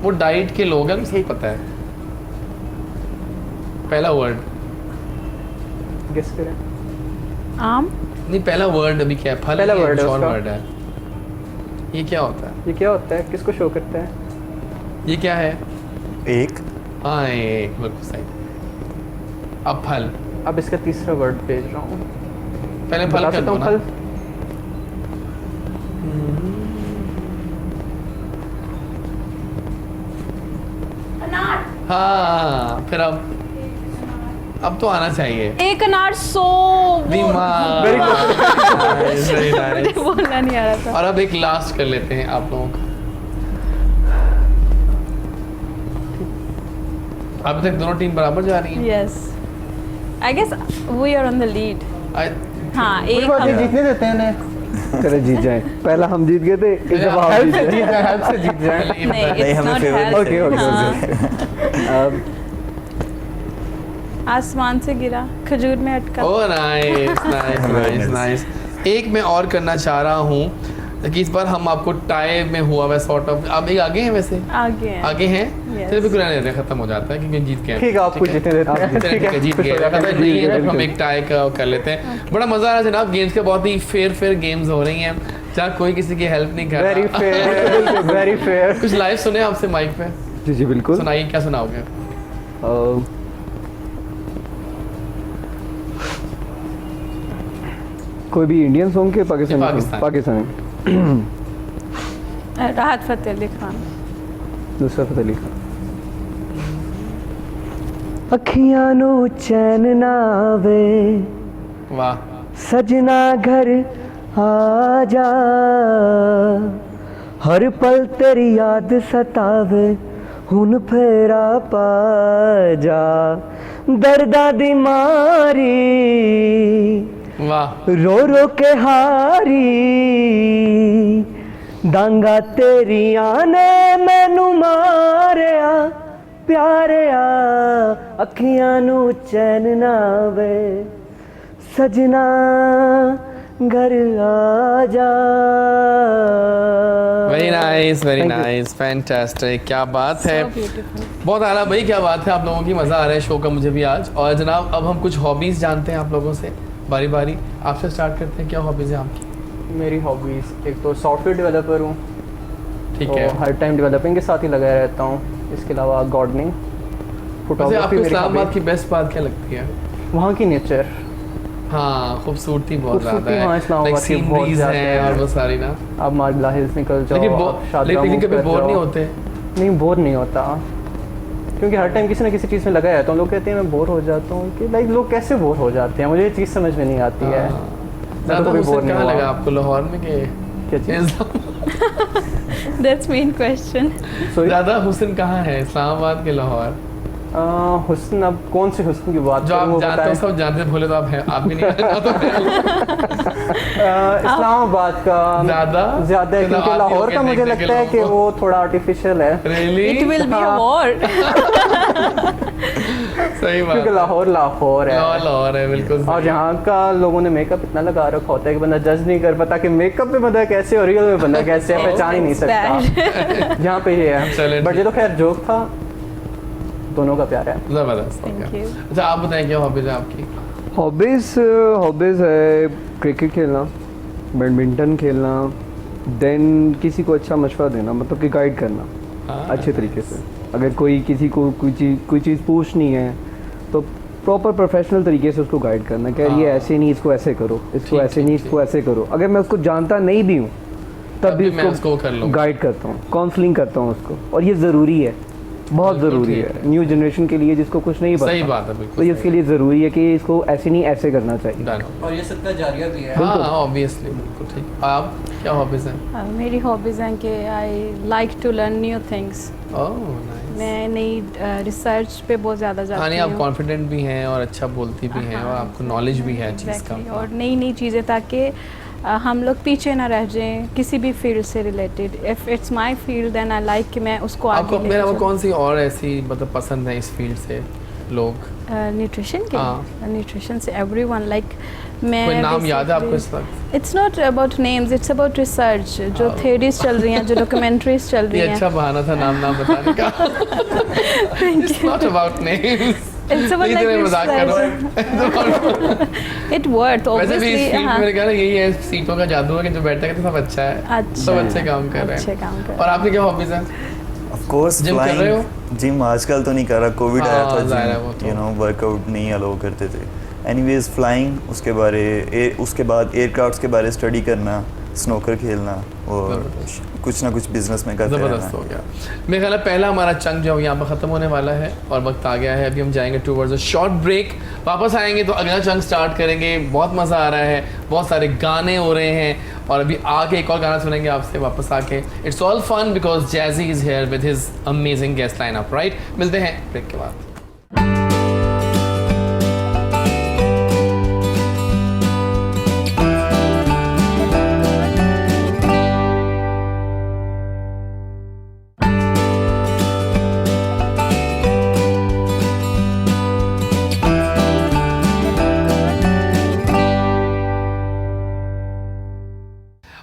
Speaker 1: वो डाइट के लोग हैं, मुझे पता है। पहला वर्ड
Speaker 5: गेस करें
Speaker 2: आम।
Speaker 1: नहीं, पहला वर्ड अभी क्या है? फल
Speaker 5: पहला
Speaker 1: नहीं है,
Speaker 5: word है
Speaker 1: कुछ और
Speaker 5: उसका।
Speaker 1: वर्ड है। ये क्या होता है?
Speaker 5: ये क्या होता है किसको शो करता है
Speaker 1: ये क्या है?
Speaker 3: एक
Speaker 1: हाँ एक बिल्कुल सही। अब फल,
Speaker 5: अब इसका तीसरा वर्ड भेज रहा हूँ
Speaker 1: पहले फल
Speaker 5: बता
Speaker 1: कर
Speaker 5: सकता
Speaker 1: दो
Speaker 5: हूँ
Speaker 1: ना।
Speaker 5: फल
Speaker 1: हाँ फिर अब तो आना चाहिए।
Speaker 2: एक अनार सो
Speaker 1: दिमाग। Very nice।
Speaker 2: मुझे बोलना नहीं आ रहा था।
Speaker 1: और अब एक लास्ट कर लेते हैं आप लोगों का। अभी तक दोनों टीम बराबर जा रही है।
Speaker 2: Yes I guess we are on the lead. हाँ
Speaker 5: कोई
Speaker 2: एक
Speaker 5: बात नहीं
Speaker 2: हम
Speaker 5: जीतने देते हैं उन्हें
Speaker 4: चले जीत जाए पहला हम जीत गए थे इस दफा आप जीत गए
Speaker 5: हेल्प से जीत जाए
Speaker 2: नहीं
Speaker 3: नहीं
Speaker 2: it's
Speaker 3: हमें
Speaker 2: not
Speaker 3: favourite
Speaker 2: help.
Speaker 4: Okay, okay,
Speaker 2: हाँ,
Speaker 4: अब
Speaker 2: आसमान से गिरा खजूर में अटका।
Speaker 1: Oh nice nice nice nice. एक मैं और करना चाह रहा हूँ कि इस बार हम आपको टाई में हुआ वै सॉर्ट ऑफ। आप एक आगे हैं वैसे?
Speaker 2: आगे हैं।
Speaker 1: आगे हैं?
Speaker 2: Yes.
Speaker 1: चलिए बिल्कुल रहने देते हैं, खत्म हो जाता है क्योंकि जीत गए।
Speaker 5: ठीक है आपको जीतने देते हैं
Speaker 1: चलिए, ठीक है जीत गए। खत्म नहीं है तो हम एक टाई का कर लेते हैं। बड़ा मजा आ रहा है जनाब, गेम्स के बहुत ही फेयर गेम्स हो रही हैं जहाँ कोई किसी की हेल्प नहीं कर
Speaker 5: वेरी
Speaker 1: रहा।
Speaker 5: फेयर वेरी फेयर
Speaker 1: कुछ लाइव सुने आपसे माइक पे?
Speaker 4: जी जी बिल्कुल
Speaker 1: सुनाइए, क्या सुनाओगे?
Speaker 4: कोई भी इंडियन सॉन्ग के पाकिस्तानी
Speaker 1: पाकिस्तान।
Speaker 4: पाकिस्तानी
Speaker 2: राहत फतेह अली खान।
Speaker 4: नुसरत फतेह अली खान अखियां नु चैन ना आवे
Speaker 1: वाह
Speaker 4: सजना घर आ जा हर पल तेरी याद सतावे हुन फेरा पा जा दर्दा दी मारी
Speaker 1: वाह
Speaker 4: रो रो के हारी दांगा तेरिया ने मैनू मारिया प्यारिया अखियां नु चैन ना आवे सजना घर आ जा
Speaker 1: very nice very
Speaker 4: Thank you.
Speaker 1: Nice fantastic. क्या बात है,
Speaker 2: So beautiful.
Speaker 1: बहुत आला भाई, क्या बात है। आप लोगों की मज़ा आ रहा है शो का, मुझे भी आज। और जनाब अब हम कुछ हॉबीज़ जानते हैं आप लोगों से, बारी बारी आपसे स्टार्ट करते हैं। क्या हॉबीज़ हैं आपकी?
Speaker 5: मेरी हॉबीज़ एक तो सॉफ्टवेयर डेवलपर हूँ
Speaker 1: ठीक
Speaker 5: तो
Speaker 1: है।
Speaker 5: हर टाइम डेवलपिंग के साथ ही लगा रहता हूँ। इसके अलावा गार्डनिंग
Speaker 1: वैसे
Speaker 5: फोटोग्राफी
Speaker 1: आपको
Speaker 5: मेरी
Speaker 1: इस्लामाबाद
Speaker 5: hobby
Speaker 1: की बेस्ट बात क्या लगती है?
Speaker 5: है। वहाँ की नेचर
Speaker 1: हाँ खूबसूरती बहुत
Speaker 5: खूबसूरती
Speaker 1: ज़्यादा
Speaker 5: वहाँ
Speaker 1: है,
Speaker 5: इस्लामाबाद
Speaker 1: लाइक
Speaker 5: की बहुत
Speaker 1: सीनरीज
Speaker 5: ज़्यादा
Speaker 1: हैं
Speaker 5: है।
Speaker 1: और वो सारी ना।
Speaker 5: आप मारगला हिल्स निकल जाओ
Speaker 1: लेकिन
Speaker 5: आप शादरा
Speaker 1: लेकिन
Speaker 5: मूव
Speaker 1: कभी
Speaker 5: कर
Speaker 1: बोर नहीं
Speaker 5: जाओ।
Speaker 1: होते?
Speaker 5: नहीं बोर नहीं होता क्योंकि हर टाइम किसी ना किसी चीज़ में लगा रहता हूँ। लोग कहते हैं मैं बोर हो जाता हूँ कि लाइक लोग कैसे बोर हो जाते हैं, मुझे ये चीज़ समझ में नहीं आती है।
Speaker 1: हाँ।
Speaker 5: मैं
Speaker 1: ज़्यादा
Speaker 5: तो कभी
Speaker 1: मुझसे
Speaker 5: बोर नहीं
Speaker 1: कहाँ
Speaker 5: हुआ।
Speaker 1: लगा आपको, लाहौर में के?
Speaker 5: क्या चीज़
Speaker 2: That's main question.
Speaker 5: So,
Speaker 1: ज़्यादा हुस्न कहाँ है, इस्लामाबाद के लाहौर?
Speaker 5: हुस्न, अब कौन से हुस्न की बात
Speaker 1: जो
Speaker 5: करूं,
Speaker 1: आप
Speaker 5: वो
Speaker 1: जानते हो,
Speaker 5: बताएं।
Speaker 1: सब जानते हैं, भोले तो आप हैं, आप भी नहीं जानते तो
Speaker 5: इस्लामाबाद का
Speaker 1: ज़्यादा?
Speaker 5: ज़्यादा है,
Speaker 1: मतलब
Speaker 5: क्योंकि
Speaker 1: आप ही
Speaker 5: लाहौर
Speaker 1: होके
Speaker 5: का मुझे
Speaker 1: देखने के
Speaker 5: लगता है कि
Speaker 1: लोगों को।
Speaker 5: वो थोड़ा आर्टिफिशियल है,
Speaker 1: really
Speaker 2: it will be a war.
Speaker 1: सही बात
Speaker 5: क्योंकि
Speaker 1: है।
Speaker 5: लाहौर है।
Speaker 1: लाहौर है, बिल्कुल
Speaker 5: और
Speaker 1: सही।
Speaker 5: यहाँ का लोगों ने मेकअप इतना लगा रखा होता है कि बंदा जज नहीं कर पाता कि मेकअप में बंदा कैसे और रियल में बंदा कैसे है, पहचान ही नहीं सकता। यहाँ पे ये
Speaker 1: चलें,
Speaker 5: है, बट ये तो खैर जोक था, दोनों का प्यार है।
Speaker 1: जबरदस्त।
Speaker 2: Thank
Speaker 1: okay.
Speaker 2: you.
Speaker 1: अच्छा आप बताएं क्या हॉबीज है आपकी?
Speaker 4: हॉबीज़ है क्रिकेट खेलना, बैडमिंटन खेलना, देन किसी को अच्छा मशवरा देना, मतलब कि गाइड करना
Speaker 1: हाँ,
Speaker 4: अच्छे तरीके से। अगर कोई किसी को कोई चीज़ पूछनी है तो प्रॉपर प्रोफेशनल तरीके से उसको गाइड करना कि यार ये
Speaker 1: हाँ।
Speaker 4: ऐसे नहीं, इसको ऐसे करो, इसको
Speaker 1: ठीक,
Speaker 4: ऐसे
Speaker 1: ठीक,
Speaker 4: नहीं,
Speaker 1: ठीक।
Speaker 4: इसको ऐसे करो। अगर मैं उसको जानता नहीं भी हूँ तब भी
Speaker 1: मैं उसको कर लूँ।
Speaker 4: गाइड करता हूँ, काउंसलिंग करता हूँ उसको, और ये ज़रूरी है, बहुत
Speaker 1: बिल्कुल
Speaker 4: ज़रूरी
Speaker 1: ठीक
Speaker 4: है न्यू जनरेशन के लिए जिसको कुछ नहीं पता।
Speaker 1: सही बात है,
Speaker 4: तो
Speaker 1: बिल्कुल
Speaker 4: ये इसके लिए ज़रूरी है कि इसको ऐसे नहीं ऐसे करना चाहिए।
Speaker 1: डन।
Speaker 5: और ये सबका जारिया भी है।
Speaker 1: हाँ ऑब्वियसली, बिल्कुल ठीक। आप क्या हॉबीज हैं?
Speaker 2: मेरी हॉबीज़ हैं कि I like to learn new things.
Speaker 1: Oh nice.
Speaker 2: मैं नई रिसर्च पे बहुत ज़्यादा
Speaker 1: हाँ
Speaker 2: जाती
Speaker 1: नहीं, आप
Speaker 2: हूँ।
Speaker 1: कॉन्फिडेंट भी हैं और अच्छा बोलती भी हैं और आपको नॉलेज भी है चीज़
Speaker 2: Exactly,
Speaker 1: का।
Speaker 2: और नई नई चीज़ें, ताकि हम लोग पीछे ना रह जाएं किसी भी फील्ड से रिलेटेड। If it's my field then I like कि मैं उसको
Speaker 1: आपको
Speaker 2: आगे
Speaker 1: अपने अलावा कौन सी और ऐसी मतलब पसंद है इस फील्ड से लोग?
Speaker 2: न्यूट्रिशन
Speaker 1: हाँ।
Speaker 2: के, न्यूट्रिशन से एवरीवन लाइक मैं
Speaker 1: कोई नाम याद है आपको इस वक्त?
Speaker 2: It's not about names, it's about research. जो
Speaker 1: Oh.
Speaker 2: थेरीज चल रही हैं, जो डॉक्यूमेंट्रीज चल रही
Speaker 1: ये
Speaker 2: हैं,
Speaker 1: अच्छा बहाना था नाम बताने का। It's not about names.
Speaker 2: It's about
Speaker 1: नहीं, मैं मजाक कर रहा
Speaker 2: लाइक
Speaker 1: हूँ।
Speaker 2: इट वर्थ
Speaker 1: वैसे भी इस
Speaker 2: ऑब्वियसली।
Speaker 1: फील्ड में मेरे ख्याल है यही है, सीटों का जादू है कि जो बैठता है तो सब अच्छा है,
Speaker 2: अच्छा
Speaker 1: सब अच्छे काम कर रहे
Speaker 2: अच्छे
Speaker 1: हैं।
Speaker 2: काम कर
Speaker 1: और आपकी क्या हॉबीज हैं?
Speaker 3: ऑफ कोर्स
Speaker 1: जिम कर रहे हो?
Speaker 3: जिम आजकल तो नहीं कर रहा, कोविड आया
Speaker 1: हाँ, जाहिर है
Speaker 3: था,
Speaker 1: वो तो।
Speaker 3: यू नो वर्कआउट नहीं अलाउ करते थे। एनीवेज फ्लाइंग, उसके बाद एयरक्राफ्ट्स के बारे स्टडी करना, स्नोकर खेलना और कुछ ना कुछ बिजनेस में करते
Speaker 1: ज़बरदस्त
Speaker 3: रहना।
Speaker 1: हो गया। मेरे ख्याल है पहला हमारा चंक जो है यहाँ पर ख़त्म होने वाला है और वक्त आ गया है, अभी हम जाएंगे टूवर्ड्स अ शॉर्ट ब्रेक। वापस आएंगे तो अगला चंक स्टार्ट करेंगे। बहुत मज़ा आ रहा है, बहुत सारे गाने हो रहे हैं और अभी आके एक और गाना सुनेंगे आपसे वापस आके। It's all fun because Jazzy is here with his amazing guest line up, right? मिलते हैं ब्रेक के बाद।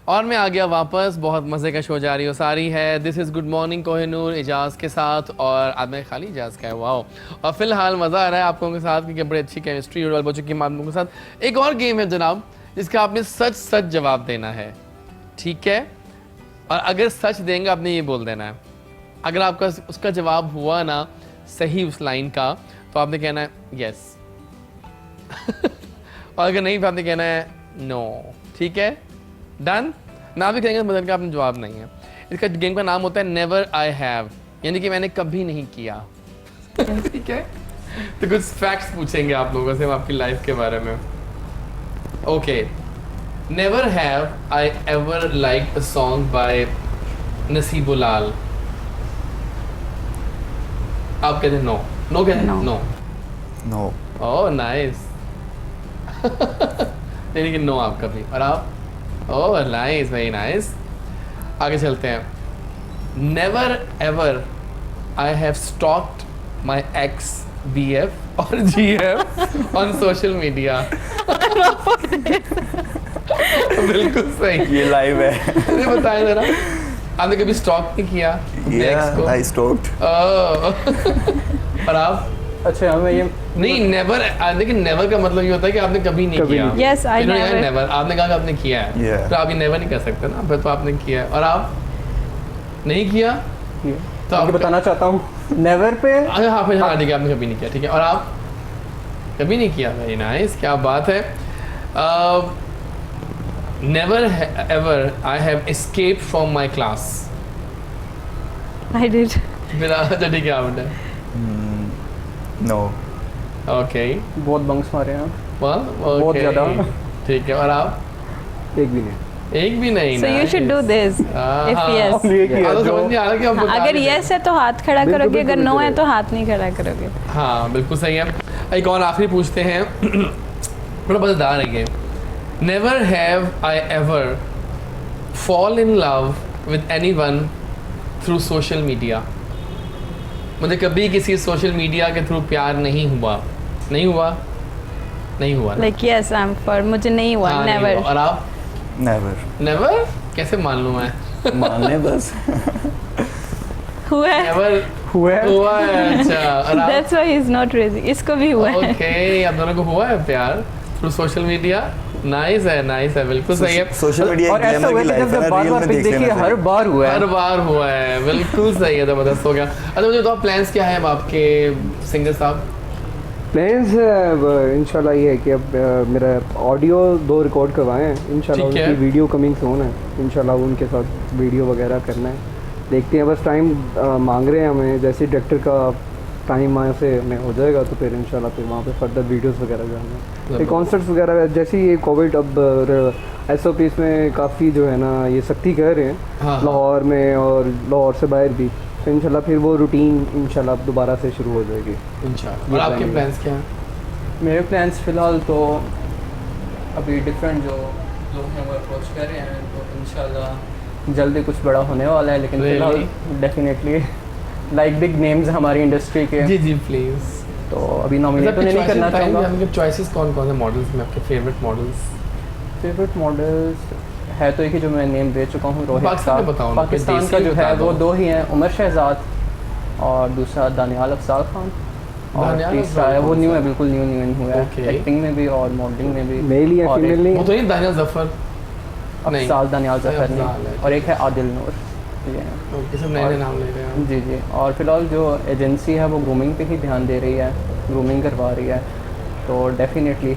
Speaker 1: और मैं आ गया वापस, बहुत मज़े का शो जारी हो सारी है। This is good morning Kohinoor Ejaz के साथ, और आज मैं खाली इजाज़ का है, वाओ। और फिलहाल मज़ा आ रहा है आप लोगों के साथ क्योंकि बड़ी अच्छी केमिस्ट्री हो चुकी है आप लोगों के साथ। एक और गेम है जनाब जिसका आपने सच सच जवाब देना है, ठीक है? और अगर सच देंगे आपने ये बोल देना है। अगर आपका उसका जवाब हुआ ना सही उस लाइन का तो आपने कहना है यस और अगर नहीं तो आपने कहना है नो, ठीक है? डन? ना भी कहेंगे बदल का आपने जवाब नहीं है। इसका गेम का नाम होता है नेवर आई हैव, यानी कि मैंने कभी नहीं किया। ठीक है? तो कुछ फैक्ट्स पूछेंगे आप लोगों से हम आपकी लाइफ के बारे में। Okay, never have I ever like a song by Naseebolal. आप कहते हैं नो, नो कहते हैं
Speaker 2: No.
Speaker 1: No.
Speaker 3: No.
Speaker 1: Oh nice. यानी कि नो आप कभी। और आप? Oh nice, very nice. आगे चलते हैं। Never ever I have stalked my ex BF और GF ऑन सोशल मीडिया। बिल्कुल सही।
Speaker 3: ये लाइव है।
Speaker 1: मुझे बताएं जरा, आपने कभी स्टॉक नहीं किया ex को?
Speaker 3: आई स्टॉक्ड।
Speaker 1: और आप?
Speaker 5: अच्छा मैं ये
Speaker 1: नहीं, नेवर, लेकिन नेवर का मतलब ये होता है कि आपने कभी नहीं
Speaker 4: कभी
Speaker 1: किया।
Speaker 4: नहीं।
Speaker 2: Yes, I
Speaker 1: इन्होंने कहा
Speaker 2: never.
Speaker 1: नेवर, आपने कहा कि आपने किया है।
Speaker 3: Yeah.
Speaker 1: तो आप ये नेवर नहीं कर सकते ना, फिर तो आपने किया है। और आप नहीं किया तो
Speaker 5: तो
Speaker 1: आप
Speaker 5: आपको बताना चाहता हूँ, नेवर पे
Speaker 1: अगर हाँ फिर हाँ ठीक है, आपने कभी नहीं किया, ठीक है। और आप कभी नहीं किया, वेरी नाइस, क्या बात है। Never ever I have escaped from my class.
Speaker 2: I did.
Speaker 1: फिर अच्छा ठीक है आपने,
Speaker 3: नो।
Speaker 1: ओके
Speaker 5: बहुत बंक्स मारे हैं।
Speaker 1: बहुत
Speaker 5: ज़्यादा।
Speaker 1: ठीक है। और आप?
Speaker 4: एक भी नहीं।
Speaker 1: एक भी नहीं
Speaker 2: So you should do this if yes.
Speaker 5: हमने ये किया
Speaker 1: तो
Speaker 5: जो
Speaker 1: समझ नहीं आ रहा कि आप बता
Speaker 2: अगर
Speaker 1: नहीं
Speaker 2: yes है तो हाथ खड़ा
Speaker 4: बिल्कुल,
Speaker 2: करोगे, अगर
Speaker 4: बिल्कुल,
Speaker 2: no है
Speaker 4: बिल्कुल।
Speaker 2: तो हाथ नहीं खड़ा करोगे।
Speaker 1: हाँ बिल्कुल सही है। एक और आखिरी पूछते हैं बड़ा मज़ेदार है ये। Never have I ever fall in love with anyone through social media. मुझे कभी किसी सोशल मीडिया के थ्रू प्यार नहीं हुआ। नहीं हुआ ना?
Speaker 2: Like yes I'm for, मुझे नहीं हुआ,
Speaker 1: हाँ, नहीं
Speaker 2: never।
Speaker 1: हुआ। और आप?
Speaker 3: नेवर
Speaker 1: नेवर कैसे मान लूँ मैं?
Speaker 3: मानने बस
Speaker 2: हुआ है।
Speaker 1: नेवर
Speaker 5: हुआ है।
Speaker 1: हुआ है। अच्छा और आप?
Speaker 2: That's why he's not raising, इसको भी हुआ है।
Speaker 1: ओके आप दोनों को हुआ है प्यार थ्रू सोशल मीडिया। नाइस है बिल्कुल सही है।
Speaker 3: सोशल मीडिया
Speaker 5: और
Speaker 3: एक
Speaker 5: ऐसा
Speaker 3: ग्लैमर
Speaker 5: हुआ
Speaker 3: की
Speaker 5: कि
Speaker 3: लाइफ
Speaker 5: जब
Speaker 3: है ना,
Speaker 5: बार
Speaker 3: रियल
Speaker 5: बार
Speaker 3: में
Speaker 5: पिक
Speaker 3: देख लेना
Speaker 5: देखिए हर
Speaker 3: चाहिए।
Speaker 5: बार हुआ
Speaker 1: हर
Speaker 5: है।
Speaker 1: बार हुआ है बिल्कुल सही है। जबरदस्त हो गया। अच्छा मुझे तो प्लान्स क्या है अब आपके सिंगर साहब?
Speaker 4: प्लान्स इंशाल्लाह ये है कि अब मेरा ऑडियो 2 रिकॉर्ड करवाए हैं, इंशाल्लाह
Speaker 1: ठीक है।
Speaker 4: उनकी वीडियो कमिंग सून है, इंशाल्लाह उनके साथ वीडियो वगैरह करना है। देखते हैं, बस टाइम मांग रहे हैं हमें, जैसे डायरेक्टर का टाइम वहाँ से हमें हो जाएगा तो फिर इंशाल्लाह फिर वहाँ पे फर्दर वीडियोस वगैरह जाना है। फिर कॉन्सर्ट्स वगैरह जैसे ये कोविड अब SOPs में काफ़ी जो है ना ये सख्ती कर रहे हैं
Speaker 1: हाँ।
Speaker 4: लाहौर में और लाहौर से बाहर भी, तो इंशाल्लाह फिर वो रूटीन इंशाल्लाह अब दोबारा से शुरू हो जाएगी।
Speaker 1: इंशाल्लाह। और आपके प्लान्स क्या हैं?
Speaker 5: मेरे प्लान्स फ़िलहाल तो अभी डिफरेंट जो लोग हैं वो अप्रोच कर रहे हैं, तो इंशाल्लाह जल्दी कुछ बड़ा होने वाला है। लेकिन
Speaker 1: Really?
Speaker 5: फ़िलहाल डेफिनेटली लाइक बिग नेम्स हमारी इंडस्ट्री के,
Speaker 1: जी प्लीज़।
Speaker 5: तो अभी नॉमिनेट तो नहीं करना चाहूँगा।
Speaker 1: मतलब चॉइसेस कौन कौन से मॉडल्स में आपके फेवरेट मॉडल्स?
Speaker 5: फेवरेट मॉडल्स है तो एक ही जो मैं नेम दे चुका हूँ, रोहित
Speaker 1: पाकिस्तान
Speaker 5: का।
Speaker 1: में बताओ ना,
Speaker 5: पाकिस्तान
Speaker 1: कोई
Speaker 5: का
Speaker 1: देसी
Speaker 5: जो
Speaker 1: बता
Speaker 5: है
Speaker 1: दो।
Speaker 5: वो 2 ही हैं, उमर शहजाद और दूसरा दानियाल अफजाल खान, और
Speaker 1: दानियाल
Speaker 5: तीसरा
Speaker 1: अफजाल
Speaker 5: है वो
Speaker 1: खान
Speaker 5: न्यू है,
Speaker 1: साहब।
Speaker 5: बिल्कुल न्यू हुआ है,
Speaker 1: Okay.
Speaker 5: एक्टिंग में भी और मॉडलिंग में भी।
Speaker 4: मेल या
Speaker 5: और
Speaker 4: फीमेल
Speaker 5: एक
Speaker 4: नहीं?
Speaker 1: वो तो नहीं दानियाल जफर नहीं।
Speaker 5: अफजाल दानियाल जफर
Speaker 1: अफजाल है।
Speaker 5: ने, और एक है आदिल नूर। ये हैं।
Speaker 1: ओके सब नए नाम ले रहे हैं।
Speaker 5: जी। और फिलहाल जो एजेंसी है वो ग्रूमिंग पे ही ध्यान दे रही है, ग्रूमिंग करवा रही है, तो डेफिनेटली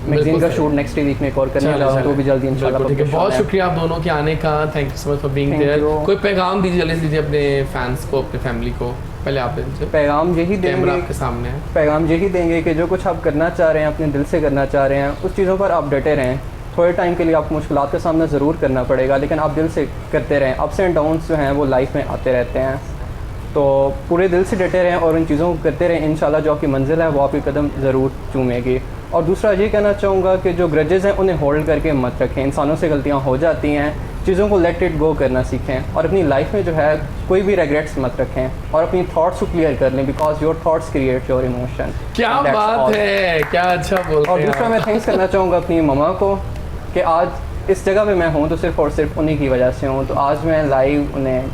Speaker 5: मैगजीन का
Speaker 1: सही।
Speaker 5: शूट नेक्स्ट वीक में एक और करने
Speaker 1: चलो,
Speaker 5: लगा हूँ, तो
Speaker 1: चलो।
Speaker 5: वो भी जल्दी इंशाल्लाह
Speaker 1: बिल्कुल, ठीक है।
Speaker 5: publish
Speaker 1: बहुत
Speaker 5: होना है।
Speaker 1: शुक्रिया आप दोनों के आने का। Thank you so much for being
Speaker 5: Thank
Speaker 1: there.
Speaker 5: you.
Speaker 1: कोई पैगाम दीजिए जल्दी से दीजिए अपने फैंस को, अपने फैमिली को। पहले आप दीजिए।
Speaker 5: पैगाम यही
Speaker 1: कैमरा
Speaker 5: देंगे,
Speaker 1: आपके सामने है।
Speaker 5: पैगाम यही देंगे कि जो कुछ आप करना चाह रहे हैं, अपने दिल से करना चाह रहे हैं, उस चीज़ों पर आप डटे रहें। थोड़े टाइम के लिए आपको मुश्किलात का सामना ज़रूर करना पड़ेगा, लेकिन आप दिल से करते रहें। अप्स एंड डाउन्स जो हैं वो लाइफ में आते रहते हैं, तो पूरे दिल से डटे रहें और उन चीज़ों को करते रहें। इंशाल्लाह जो आपकी मंजिल है वो आपकी कदम ज़रूर चूमेगी। और दूसरा ये कहना चाहूँगा कि जो ग्रजेस हैं उन्हें होल्ड करके मत रखें। इंसानों से गलतियाँ हो जाती हैं, चीज़ों को लेट इट गो करना सीखें, और अपनी लाइफ में जो है कोई भी रेग्रेट्स मत रखें, और अपनी थॉट्स को क्लियर कर लें, because your thoughts create your emotion.
Speaker 1: क्या बात है, क्या अच्छा बोलते
Speaker 5: और
Speaker 1: हैं
Speaker 5: दूसरा
Speaker 1: आप।
Speaker 5: मैं थैंक्स करना चाहूँगा अपनी ममा को कि आज इस जगह पे मैं हूँ तो सिर्फ और सिर्फ उन्हीं की वजह से हूँ, तो आज मैं लाइव उन्हें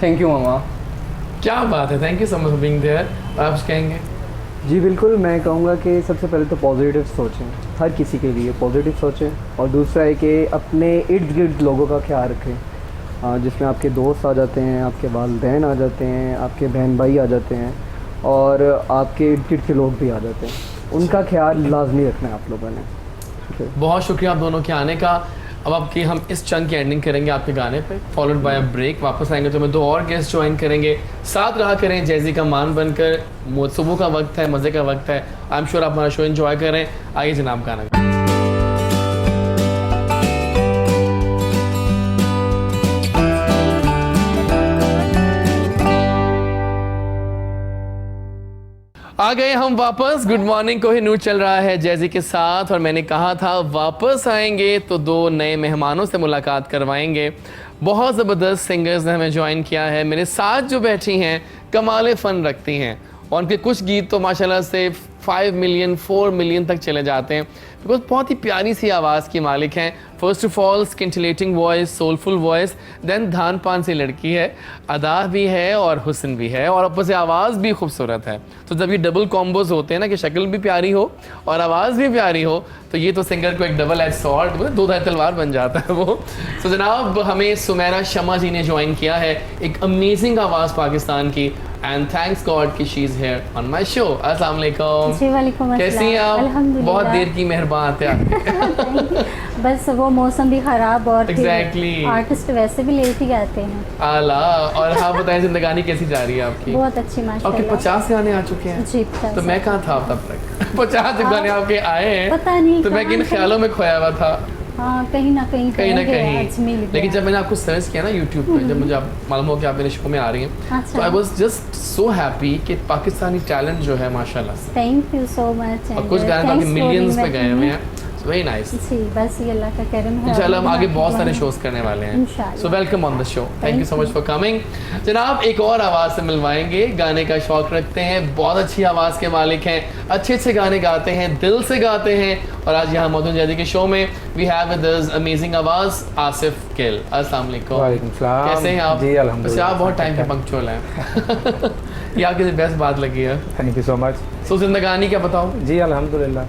Speaker 5: थैंक यू ममा।
Speaker 1: क्या बात है, thank you so much for being there. आप कुछ कहेंगे?
Speaker 4: जी बिल्कुल, मैं कहूँगा कि सबसे पहले तो पॉजिटिव सोचें, हर किसी के लिए पॉजिटिव सोचें। और दूसरा है कि अपने इर्द गिर्द लोगों का ख्याल रखें, जिसमें आपके दोस्त आ जाते हैं, आपके वालिदैन आ जाते हैं, आपके बहन भाई आ जाते हैं, और आपके इर्द गिर्द के लोग भी आ जाते हैं। उनका ख्याल लाजमी रखना है आप लोगों ने। ठीक है,
Speaker 1: बहुत शुक्रिया आप दोनों के आने का। अब आपकी हम इस चंक की एंडिंग करेंगे आपके गाने पे, फॉलोड बाय अ ब्रेक। वापस आएंगे तो हमें 2 और गेस्ट ज्वाइन करेंगे। साथ रहा करें जैजी का मान बनकर। सुबह का वक्त है, मज़े का वक्त है। आई एम श्योर आप हमारा शो एंजॉय करें। आइए जनाब गाना। आ गए हम वापस। गुड मॉर्निंग कोहिनूर चल रहा है जैजी के साथ, और मैंने कहा था वापस आएंगे तो 2 नए मेहमानों से मुलाकात करवाएंगे। बहुत ज़बरदस्त सिंगर्स ने हमें ज्वाइन किया है। मेरे साथ जो बैठी हैं कमाल फ़न रखती हैं, और उनके कुछ गीत तो माशाल्लाह से 5 मिलियन 4 मिलियन तक चले जाते हैं, बिकॉज बहुत ही प्यारी सी आवाज़ की मालिक हैं। First of all scintillating voice, soulful voice, then धान पान सी लड़की है, अदा भी है और हुस्न भी है, और ऊपर से आवाज़ भी खूबसूरत है। तो जब ये डबल कॉम्बोज होते हैं ना कि शक्ल भी प्यारी हो और आवाज़ भी प्यारी हो, तो ये तो सिंगर को एक डबल एज सॉर्ड, मतलब 2 धार तलवार बन जाता है वो। तो जनाब हमें सुमेरा शमा जी ने ज्वाइन किया है, एक अमेजिंग आवाज़ पाकिस्तान की, एंड थैंक्स गॉड कि she is here on my show. अस्सलाम वालेकुम।
Speaker 6: जी वालेकुम अस्सलाम।
Speaker 1: कैसी हैं आप?
Speaker 6: अल्हम्दुलिल्लाह।
Speaker 1: बहुत देर की मेहरबान है आपकी।
Speaker 6: बस वो मौसम भी ख़राब, और फिर
Speaker 1: Exactly.
Speaker 6: आर्टिस्ट वैसे भी लेट ही आते हैं।
Speaker 1: आला। और हाँ बताएं जिंदगानी कैसी जा रही है आपकी?
Speaker 6: बहुत अच्छी
Speaker 1: आपके
Speaker 6: माशाल्लाह।
Speaker 1: 50 गाने आ चुके हैं।
Speaker 6: जी 50।
Speaker 1: तो मैं कहाँ था तब तक? 50 गाने आपके आए हैं,
Speaker 6: पता नहीं
Speaker 1: तो मैं
Speaker 6: कहाँ
Speaker 1: किन
Speaker 6: थे।
Speaker 1: ख्यालों में खोया हुआ था।
Speaker 6: हाँ कहीं ना कहीं
Speaker 1: कहीं ना
Speaker 6: है,
Speaker 1: कहीं।
Speaker 6: आज मिल गया।
Speaker 1: लेकिन जब मैंने आपको सर्च किया ना यूट्यूब पे, जब मुझे मालूम हो कि आप मेरे शो में आ रही हैं,
Speaker 6: अच्छा।
Speaker 1: तो I was just so happy कि पाकिस्तानी टैलेंट जो है माशाल्लाह से,
Speaker 6: थैंक यू सो मच।
Speaker 1: और कुछ गाने बाकी मिलियंस पे गए हुए हैं, वेरी नाइस।
Speaker 6: जी बस ये अल्लाह का करम है।
Speaker 1: इंशाल्लाह हम आगे बहुत सारे शोज करने वाले हैं,
Speaker 6: इंशाल्लाह।
Speaker 1: So welcome on the show, thank you so much
Speaker 6: you.
Speaker 1: For coming. जनाब एक और आवाज़ से मिलवाएंगे, गाने का शौक रखते हैं, बहुत अच्छी आवाज़ के मालिक हैं, अच्छे अच्छे गाने गाते हैं, दिल से गाते हैं, और आज यहाँ मौजूद जैदी के शो में we have with us amazing आवाज़ आसिफ गिल। अस्सलाम वालेकुम।
Speaker 7: वालेकुम सलाम।
Speaker 1: कैसे हैं आप?
Speaker 7: जी अल्हम्दुलिल्लाह।
Speaker 1: वैसे आप बहुत टाइम पे पंक्चुअल हैं। ये आपके लिए बेस्ट बात लगी है।
Speaker 7: Thank you so much.
Speaker 1: So जिंदगानी क्या बताओ?
Speaker 7: जी अल्हम्दुलिल्लाह।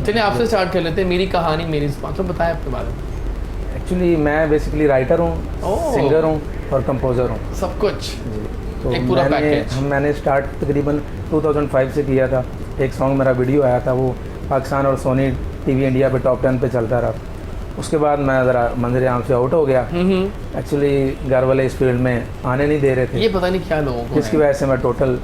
Speaker 1: चलिए आपसे स्टार्ट कर लेते हैं, मेरी कहानी मेरी जुबान। तो बताएं अपने बारे में।
Speaker 7: एक्चुअली मैं बेसिकली राइटर हूँ,
Speaker 1: ओह।
Speaker 7: सिंगर हूँ और कंपोज़र हूँ।
Speaker 1: सब कुछ
Speaker 7: जी तो
Speaker 1: एक पूरा पैकेज।
Speaker 7: मैंने स्टार्ट तकरीबन 2005 से किया था। एक सॉन्ग मेरा वीडियो आया था, वो पाकिस्तान और सोनी टीवी इंडिया पे टॉप 10 पे चलता रहा। उसके बाद मैं ज़रा मंजर आम से आउट हो गया। एक्चुअली घर वाले इस फील्ड में आने नहीं दे रहे थे,
Speaker 1: ये पता नहीं क्या लोगों को
Speaker 7: जिसकी
Speaker 1: है।
Speaker 7: वजह से मैं टोटल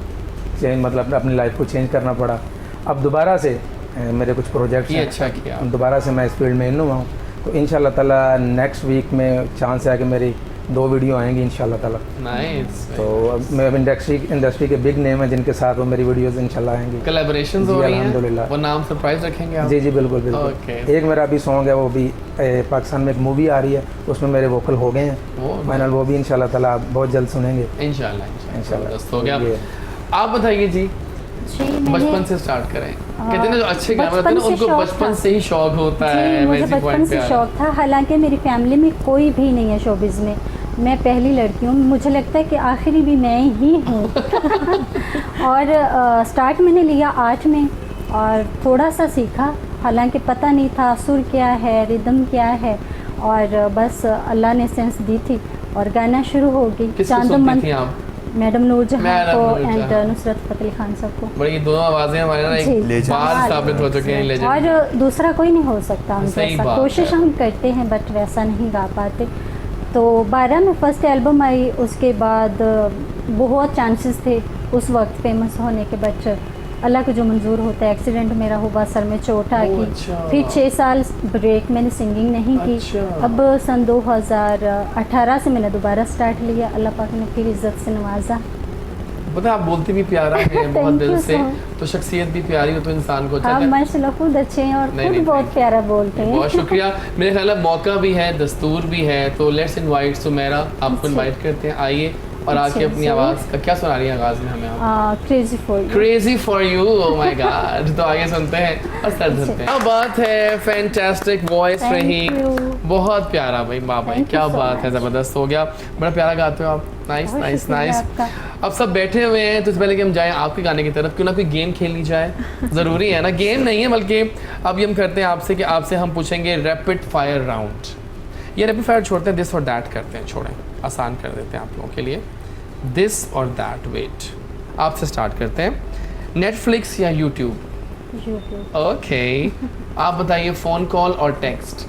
Speaker 7: चेंज मतलब अपनी लाइफ को चेंज करना पड़ा। अब दोबारा से मेरे कुछ प्रोजेक्ट्स
Speaker 1: ये अच्छा किया।
Speaker 7: दोबारा से मैं इस फील्ड में इन हुआ हूँ, तो इंशाल्लाह ताला नेक्स्ट वीक में चांस है कि मेरी 2 वीडियो आएंगी इंशाल्लाह ताला।
Speaker 1: नाइस।
Speaker 7: तो अब मैं अब इंडस्ट्री के बिग नेम है जिनके साथ वो मेरी वीडियोस इंशाल्लाह आएंगी।
Speaker 1: कोलैबोरेशंस
Speaker 7: जी,
Speaker 1: हो रही हैं,
Speaker 7: अल्हम्दुलिल्लाह।
Speaker 1: वो नाम सरप्राइज रखेंगे आप?
Speaker 7: जी जी बिल्कुल बिल्कुल।
Speaker 1: Okay.
Speaker 7: एक मेरा अभी सॉन्ग है, वो भी पाकिस्तान में एक मूवी आ रही है, उसमें मेरे वोकल हो गए हैं
Speaker 1: वो
Speaker 7: फाइनल, वो भी इंशाल्लाह ताला आप बहुत जल्द सुनेंगे
Speaker 1: इंशाल्लाह
Speaker 7: इंशाल्लाह।
Speaker 1: जबरदस्त हो गया।
Speaker 7: ये-
Speaker 1: आप बताइए जी,
Speaker 6: जी मैंने
Speaker 1: बचपन से स्टार्ट करें। कहते हैं ना जो अच्छे गाने होते हैं
Speaker 6: बचपन
Speaker 1: ना
Speaker 6: से
Speaker 1: उनको
Speaker 6: शौक
Speaker 1: बचपन
Speaker 6: था।
Speaker 1: से ही शौक होता है।
Speaker 6: जी मुझे
Speaker 1: इसी
Speaker 6: बचपन
Speaker 1: point पे
Speaker 6: से
Speaker 1: आ रहा
Speaker 6: शौक था, हालांकि मेरी फैमिली में कोई भी नहीं है शोबिज़ में, मैं पहली लड़की हूँ, मुझे लगता है कि आखिरी भी मैं ही हूँ। और स्टार्ट मैंने लिया आर्ट में और थोड़ा सा सीखा, हालांकि पता नहीं था सुर क्या है, रिदम क्या है, और बस अल्लाह ने सेंस दी थी और गाना शुरू हो गई।
Speaker 1: किसको सुनती थी आप?
Speaker 6: मैडम नूरजहां
Speaker 1: मैडम
Speaker 6: को
Speaker 1: नूरजहां।
Speaker 6: एंड नुसरत फ़तेह अली खान साहब को।
Speaker 1: बड़ी ये दोनों आवाजें हमारे ना
Speaker 6: जी।
Speaker 1: एक
Speaker 3: Legend।
Speaker 1: बार साबित हो चुके हैं लेजेंड।
Speaker 6: और दूसरा कोई नहीं हो सकता हम
Speaker 1: सही
Speaker 6: जैसा,
Speaker 1: बात
Speaker 6: कोशिश
Speaker 1: है।
Speaker 6: हम करते हैं बट वैसा नहीं गा पाते। तो 12 में फर्स्ट एल्बम आई, उसके बाद बहुत चांसेस थे उस वक्त फेमस होने के, बट अल्लाह को जो मंजूर होता है। एक्सीडेंट मेरा हुआ, सर में चोट आ
Speaker 1: ओह,
Speaker 6: गई,
Speaker 1: अच्छा।
Speaker 6: फिर 6 साल ब्रेक, मैंने सिंगिंग नहीं की।
Speaker 1: अच्छा।
Speaker 6: अब सन 2018 से मैंने दोबारा स्टार्ट लिया, अल्लाह पाक ने फिर इज़्ज़त से नवाजा।
Speaker 1: पता है आप बोलती भी प्यारा है बहुत
Speaker 6: Thank
Speaker 1: दिल
Speaker 6: you
Speaker 1: से,
Speaker 6: so
Speaker 1: तो शख्सियत भी प्यारी हो तो इंसान को अच्छा
Speaker 6: आप
Speaker 1: लगता है।
Speaker 6: माशाल्लाह खुद अच्छे हैं और
Speaker 1: नहीं,
Speaker 6: खुद
Speaker 1: नहीं,
Speaker 6: बहुत
Speaker 1: thank you।
Speaker 6: प्यारा बोलते हैं।
Speaker 1: बहुत शुक्रिया। मेरे ख्याल में मौका भी है, दस्तूर भी है, तो लेट्स इनवाइट सुमेरा, आपको
Speaker 6: अच्छा।
Speaker 1: इनवाइट करते हैं, आइए और आके
Speaker 6: अच्छा,
Speaker 1: अपनी
Speaker 6: जरूर।
Speaker 1: आवाज़ का क्या सुना रही है आगाज़ में हमें आप?
Speaker 6: Crazy for you.
Speaker 1: Crazy for you, oh my God. तो आगे सुनते हैं और स्टार्ट करते हैं। क्या बात है, फैंटास्टिक वॉइस
Speaker 6: Thank
Speaker 1: रही,
Speaker 6: you।
Speaker 1: बहुत प्यारा भाई, वाह भाई
Speaker 6: Thank you
Speaker 1: क्या
Speaker 6: so
Speaker 1: बात है,
Speaker 6: much।
Speaker 1: ज़बरदस्त हो गया, बड़ा प्यारा गाते हो आप। नाइस
Speaker 6: बहुत
Speaker 1: नाइस
Speaker 6: शुक्रिया
Speaker 1: नाइस।
Speaker 6: आपका।
Speaker 1: अब सब बैठे हुए हैं, तो इससे पहले कि हम जाएं आपके गाने की तरफ, क्यों ना कोई गेम खेल ली जाए। ज़रूरी है ना, गेम नहीं है बल्कि अभी हम करते हैं आपसे कि आपसे हम पूछेंगे रैपिड फायर राउंड। ये रैपिड फायर छोड़ते हैं, दिस और दैट करते हैं, छोड़ें, आसान कर देते हैं आप लोगों के लिए। दिस और दैट, वेट, आपसे स्टार्ट करते हैं। नेटफ्लिक्स या यूट्यूब?
Speaker 6: यूट्यूब।
Speaker 1: ओके। आप बताइए, फ़ोन कॉल और टेक्स्ट?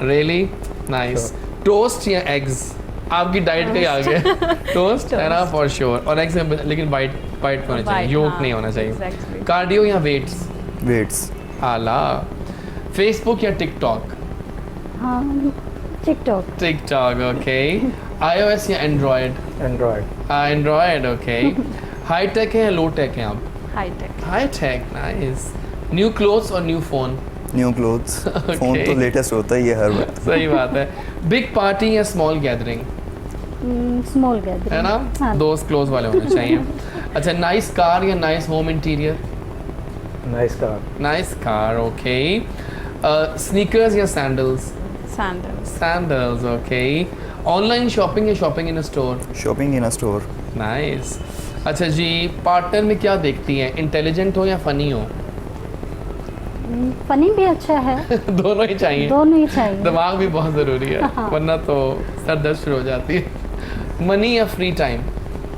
Speaker 1: Really nice. टोस्ट या एग्स? आपकी डाइट का ही आ गया। टोस्ट है ना, फॉर श्योर। और एग्स में लेकिन वाइट वाइट होना चाहिए,
Speaker 2: White,
Speaker 1: योक
Speaker 2: हाँ,
Speaker 1: नहीं होना चाहिए।
Speaker 2: exactly।
Speaker 1: कार्डियो या वेट्स?
Speaker 3: वेट्स।
Speaker 1: आला। फेसबुक या टिकटॉक?
Speaker 6: हाँ टिकटॉक।
Speaker 1: TikTok, okay. iOS या Android?
Speaker 7: Android.
Speaker 1: Android, okay. High tech है या लो टेक है आप?
Speaker 2: High tech.
Speaker 1: High tech, nice. New clothes और new phone?
Speaker 3: New clothes. Phone तो लेटेस्ट होता ही है हर वक्त।
Speaker 1: सही बात है। बिग पार्टी या स्मॉल गैदरिंग?
Speaker 6: स्मॉल गैदरिंग
Speaker 1: है ना,
Speaker 6: हाँ।
Speaker 1: दोस्त क्लोज वाले होने चाहिए। अच्छा, नाइस कार या nice home interior?
Speaker 7: Nice car.
Speaker 1: Nice car, okay. Sneakers या sandals?
Speaker 2: Sandals.
Speaker 1: Sandals, okay. Online shopping या shopping in a store?
Speaker 3: Shopping in a store.
Speaker 1: Nice. अच्छा जी, पार्टनर में क्या देखती हैं, इंटेलिजेंट हो या फनी हो?
Speaker 6: फनी भी अच्छा है,
Speaker 1: दोनों ही चाहिए,
Speaker 6: दोनों ही चाहिए।
Speaker 1: दिमाग भी बहुत ज़रूरी है,
Speaker 6: हाँ।
Speaker 1: वरना तो सर दर्द शुरू हो जाती है। मनी या फ्री टाइम?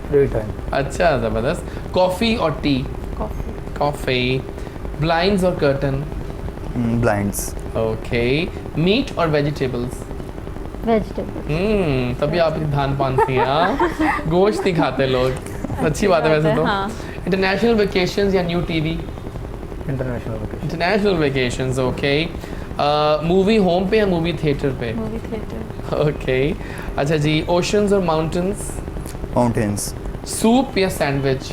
Speaker 7: Free time.
Speaker 1: अच्छा, ज़बरदस्त। कॉफ़ी और टी?
Speaker 2: कॉफी।
Speaker 1: कॉफ़ी। ब्लाइंड्स और कर्टन?
Speaker 3: ब्लाइंड्स।
Speaker 1: ओके। मीट और वेजिटेबल्स?
Speaker 6: वेजिटेबल।
Speaker 1: तभी आप धान पान थी, हाँ। गोश्त नहीं खाते लोग, अच्छी बात है वैसे तो।
Speaker 2: हाँ।
Speaker 1: इंटरनेशनल वेकेशंस या new TV?
Speaker 7: International vacation.
Speaker 1: International vacations, okay. Movie home पे या मूवी थिएटर पे?
Speaker 2: Movie theatre.
Speaker 1: ओके अच्छा जी, ओशंस और माउंटेन्स?
Speaker 3: माउंटेन्स।
Speaker 1: सूप या सैंडविच?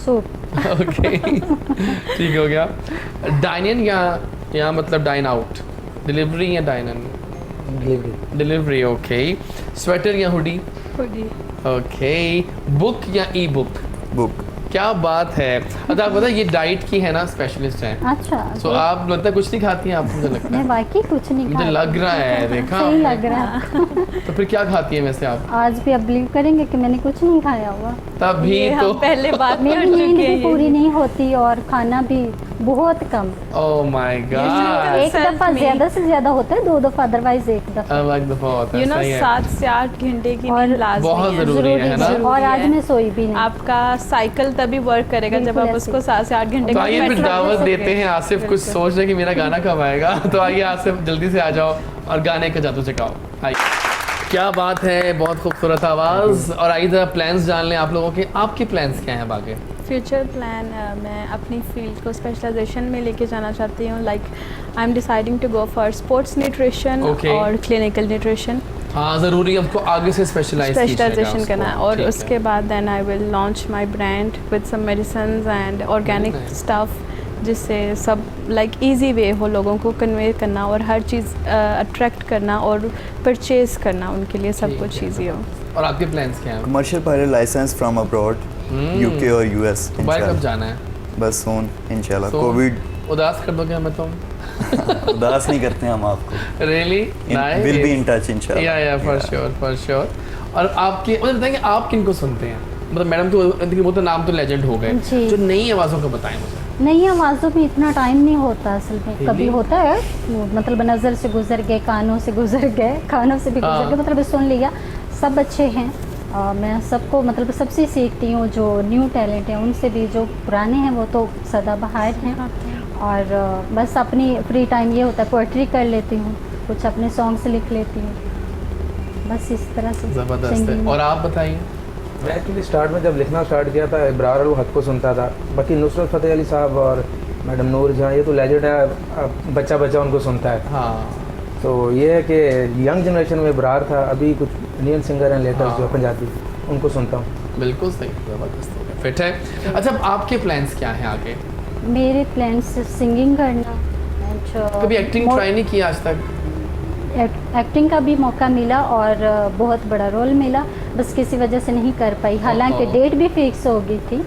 Speaker 6: सूप।
Speaker 1: ओके ठीक हो गया। डाइन इन या मतलब डाइन आउट? डिलीवरी या dine in?
Speaker 7: Delivery.
Speaker 1: Delivery okay. Sweater या हुडी?
Speaker 2: हुडी।
Speaker 1: ओके। बुक या ई बुक?
Speaker 3: बुक।
Speaker 1: क्या बात है। अच्छा आप पता है ये डाइट की है ना स्पेशलिस्ट है।
Speaker 6: अच्छा।
Speaker 1: सो आप मतलब कुछ नहीं खाती हैं आप, मुझे लगता
Speaker 6: मैं
Speaker 1: है?
Speaker 6: वाकई कुछ नहीं
Speaker 1: मुझे
Speaker 6: खाती।
Speaker 1: लग रहा है, देखा
Speaker 6: सही
Speaker 1: आपने?
Speaker 6: लग रहा है।
Speaker 1: तो फिर क्या खाती है वैसे आप?
Speaker 6: आज भी अब बिलीव करेंगे कि मैंने कुछ नहीं खाया हुआ।
Speaker 1: तभी
Speaker 2: ये
Speaker 1: तो
Speaker 2: हम पहले बात कर
Speaker 6: मेरी नींद
Speaker 2: चुके
Speaker 6: भी
Speaker 2: हैं
Speaker 6: पूरी
Speaker 2: ये।
Speaker 6: नहीं होती और खाना भी बहुत कम।
Speaker 1: Oh my God.
Speaker 6: एक
Speaker 2: self
Speaker 6: दफा
Speaker 2: made।
Speaker 6: ज्यादा से ज्यादा होता है, 2 दफा, अदरवाइज एक दफा।
Speaker 1: अब एक दफा होता है,
Speaker 2: यू नो
Speaker 1: सही है।
Speaker 2: 7 से 8 घंटे की
Speaker 6: और
Speaker 2: नींद लाजमी
Speaker 1: बहुत
Speaker 2: है।
Speaker 1: जरूरी है ना?
Speaker 2: जरूरी
Speaker 6: और आज
Speaker 2: है।
Speaker 6: मैं सोई भी नहीं।
Speaker 2: आपका साइकिल तभी वर्क करेगा जब
Speaker 6: बिल्कुल
Speaker 2: आप
Speaker 6: ऐसे।
Speaker 2: उसको 7 से 8 घंटे
Speaker 1: तो
Speaker 2: का
Speaker 1: आइए फिर
Speaker 2: बेड
Speaker 1: दावत
Speaker 2: रख
Speaker 1: देते हैं। आसिफ कुछ
Speaker 2: बिल्कुल।
Speaker 1: सोच रहे कि मेरा गाना कब आएगा, तो आइए आसिफ जल्दी से आ जाओ और गाने का जादू चकाओ। आइए। क्या बात है, बहुत खूबसूरत आवाज़। और आइए जरा प्लान्स जान लें आप लोगों के। आपके प्लान्स क्या हैं अब आगे?
Speaker 2: फ्यूचर प्लान मैं अपनी फील्ड को स्पेशलाइजेशन में लेके जाना चाहती हूँ। Like I am deciding to go for sports nutrition
Speaker 1: Okay.
Speaker 2: और क्लिनिकल न्यूट्रिशन
Speaker 1: हाँ ज़रूरी हमको आगे से
Speaker 2: स्पेशलाइजेशन करना है। और उसके बाद then I will launch my brand with some medicines and organic
Speaker 1: nice.
Speaker 2: Stuff, जिससे सब लाइक इजी वे हो लोगों को कन्वे करना और हर चीज़ अट्रैक्ट करना और परचेज करना उनके लिए सब
Speaker 1: ठीक
Speaker 2: कुछ
Speaker 1: है।
Speaker 2: ईजी हो।
Speaker 1: और आपके प्लान्स क्या हैं?
Speaker 3: Commercial pilot licence from abroad, UK और यूएस।
Speaker 1: दुबई कब जाना है?
Speaker 3: बस सोन इंशाल्लाह।
Speaker 1: So,
Speaker 3: कोविड
Speaker 1: उदास कर दोगे हमें तुम?
Speaker 3: उदास नहीं करते हम आपको।
Speaker 1: Really
Speaker 3: will be in touch इंशाल्लाह।
Speaker 1: या फॉर श्योर। और आपके मुझे बताएंगे आप किनको सुनते हैं? मतलब मैडम तो वो तो नाम तो लेजेंड हो गए,
Speaker 6: जी।
Speaker 1: जो नई आवाज़ों का बताएं मुझे।
Speaker 6: नई आवाज़ों में इतना टाइम नहीं होता असल में। कभी होता है वो मतलब नज़र से गुजर गए, कानों से गुजर गए, कानों से भी गुजर गए, मतलब सुन लिया। सब अच्छे हैं। मैं सबको मतलब सबसे सीखती हूँ। जो न्यू टैलेंट है उनसे भी, जो पुराने हैं वो तो सदाबहार हैं। और बस अपनी फ्री टाइम ये होता है पोएट्री कर लेती हूँ, कुछ अपने सॉन्ग्स लिख लेती हूँ, बस इस तरह से
Speaker 1: ज़बरदस्त है।
Speaker 6: singing।
Speaker 1: और आप बताइए।
Speaker 7: मैं एक्चुअली स्टार्ट में जब लिखना स्टार्ट किया था इब्रार अल हक को सुनता था। बाकी नुसरत फ़तेह अली साहब और मैडम नूर जहाँ, ये तो लेजेंड है, अब बच्चा बच्चा उनको सुनता है।
Speaker 1: हाँ
Speaker 7: तो ये है कि यंग जनरेशन में इब्रार था, अभी कुछ इंडियन सिंगर हैं लेटेस्ट
Speaker 1: हाँ।
Speaker 7: जो पंजाबी, उनको सुनता हूँ।
Speaker 1: बिल्कुल सही, ज़बरदस्त हो गया, फिट है। अच्छा अब आपके प्लान्स क्या हैं आगे?
Speaker 6: मेरे प्लान्स सिंगिंग करना।
Speaker 1: कभी एक्टिंग ट्राई नहीं किया आज तक?
Speaker 6: एक्टिंग का भी मौका मिला और बहुत बड़ा रोल मिला, बस किसी वजह से नहीं कर पाई। हालांकि
Speaker 1: ओह।
Speaker 6: डेट भी फिक्स हो गई थी।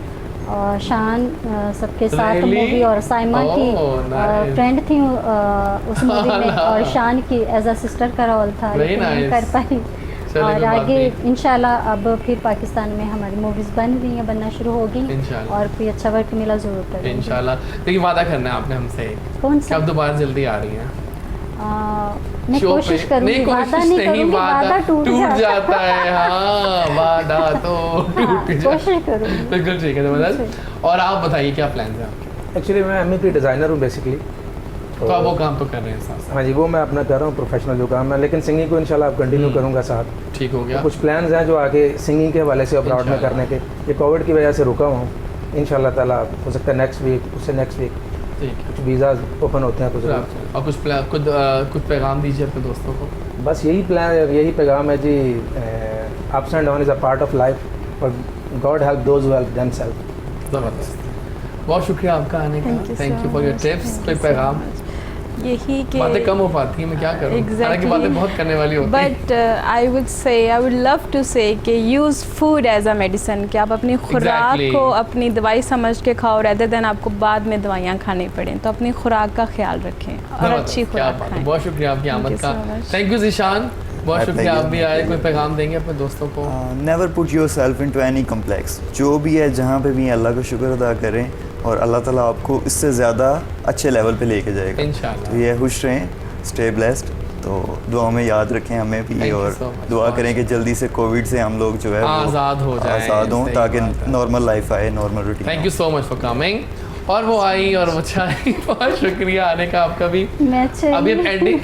Speaker 6: और शान सबके साथ
Speaker 1: Really?
Speaker 6: मूवी, और साइमा की
Speaker 1: Oh, nice.
Speaker 6: फ्रेंड थी उस मूवी में, और शान की एज अ सिस्टर का रोल था,
Speaker 1: Very
Speaker 6: लेकिन नहीं
Speaker 1: nice.
Speaker 6: कर पाई।
Speaker 1: चलिए,
Speaker 6: और
Speaker 1: कोई बात
Speaker 6: आगे
Speaker 1: नहीं।
Speaker 6: इंशाल्लाह अब फिर पाकिस्तान में हमारी मूवीज़ बन रही हैं, बनना शुरू हो गई,
Speaker 1: इंशाल्लाह।
Speaker 6: और कोई अच्छा वर्क मिला ज़रूर करेंगे।
Speaker 1: इंशाल्लाह। लेकिन वादा करना है आपने हमसे
Speaker 6: कौन
Speaker 1: कि
Speaker 6: सा?
Speaker 1: अब दोबारा जल्दी आ रही हैं।
Speaker 6: मैं
Speaker 1: शो
Speaker 6: कोशिश
Speaker 1: पे।
Speaker 6: करूँगी,
Speaker 1: नहीं,
Speaker 6: वादा
Speaker 1: कोशिश
Speaker 6: नहीं करूँगी, वादा टूट
Speaker 1: जाता है। हाँ वादा तो
Speaker 6: हाँ,
Speaker 1: टूट जाता
Speaker 6: कोशिश करूँगी।
Speaker 1: बिल्कुल ठीक है जबरदस्त। और आप बताइए क्या प्लान है आपके?
Speaker 7: एक्चुअली मैं MEP डिज़ाइनर हूँ बेसिकली।
Speaker 1: तो आप वो काम तो कर रहे हैं साथ
Speaker 7: हाँ जी, वो मैं अपना कर रहा हूँ प्रोफेशनल जो काम है, लेकिन सिंगिंग को इंशाल्लाह आप कंटिन्यू करूँगा साथ।
Speaker 1: साथ। ठीक हो
Speaker 7: तो
Speaker 1: गया।
Speaker 7: कुछ प्लान्स हैं जो आगे सिंगिंग के हवाले से अब्रॉड में
Speaker 1: इंशाल्लाह।
Speaker 7: करने के। ये कोविड की वजह से रुका हुआ हूँ, इंशाल्लाह ताला हो सकता है नेक्स्ट वीक, उससे नेक्स्ट वीक
Speaker 1: ठीक है।
Speaker 7: कुछ वीज़ा ओपन होते हैं तो
Speaker 1: फिर
Speaker 7: ज़रूर।
Speaker 1: आप- और कुछ पैगाम दीजिए अपने दोस्तों को।
Speaker 7: बस यही प्लान, यही पैगाम है ji. Ups and down is a part of life, और God help those who help themselves.
Speaker 1: ज़बरदस्त। बहुत शुक्रिया आपका आने का। Thank you for your tips. कोई पैगाम?
Speaker 2: यही कि
Speaker 1: बातें कम हो पाती हैं, मैं क्या करूँ, हालांकि बातें बहुत करने वाली होती हैं।
Speaker 2: But I would love to say कि use food as a medicine, कि आप अपनी खुराक
Speaker 1: Exactly.
Speaker 2: को अपनी दवाई समझ के खाओ, रेदर देन आपको बाद में दवाइयाँ खानी पड़ें। तो अपनी खुराक का ख्याल रखें और
Speaker 1: ज़बरदस्त,
Speaker 2: अच्छी
Speaker 1: क्या
Speaker 2: खुराक
Speaker 1: बात है।
Speaker 2: खाएं।
Speaker 1: बहुत शुक्रिया आपकी
Speaker 2: Thank
Speaker 1: आमद
Speaker 2: you
Speaker 1: का।
Speaker 2: so much.
Speaker 1: Thank you Zeeshan, बहुत
Speaker 3: My
Speaker 1: शुक्रिया आप भी
Speaker 3: pleasure,
Speaker 1: आए।
Speaker 3: my
Speaker 1: कोई
Speaker 3: pleasure.
Speaker 1: पैगाम देंगे अपने दोस्तों को?
Speaker 3: Never put yourself into any complex. जो भी है जहाँ पे भी अल्लाह का शुक्र अदा करें, और अल्लाह ताला आपको इससे ज़्यादा अच्छे लेवल पे लेके जाएगा।
Speaker 1: इंशाल्लाह।
Speaker 3: तो ये खुश रहें, स्टे ब्लेस्ड। तो दुआ में याद रखें हमें भी,
Speaker 1: Thank you
Speaker 3: और
Speaker 1: so much.
Speaker 3: दुआ करें कि जल्दी से कोविड से हम लोग जो है वो
Speaker 1: आज़ाद हो जाएं,
Speaker 3: आज़ाद हों,
Speaker 1: सही
Speaker 3: ताकि
Speaker 1: बात है।
Speaker 3: नॉर्मल लाइफ आए, normal routine.
Speaker 1: Thank you so much for coming. और वो आई और वो आई। बहुत शुक्रिया आने का आपका भी।
Speaker 6: मैं
Speaker 1: अभी हम एंडिंग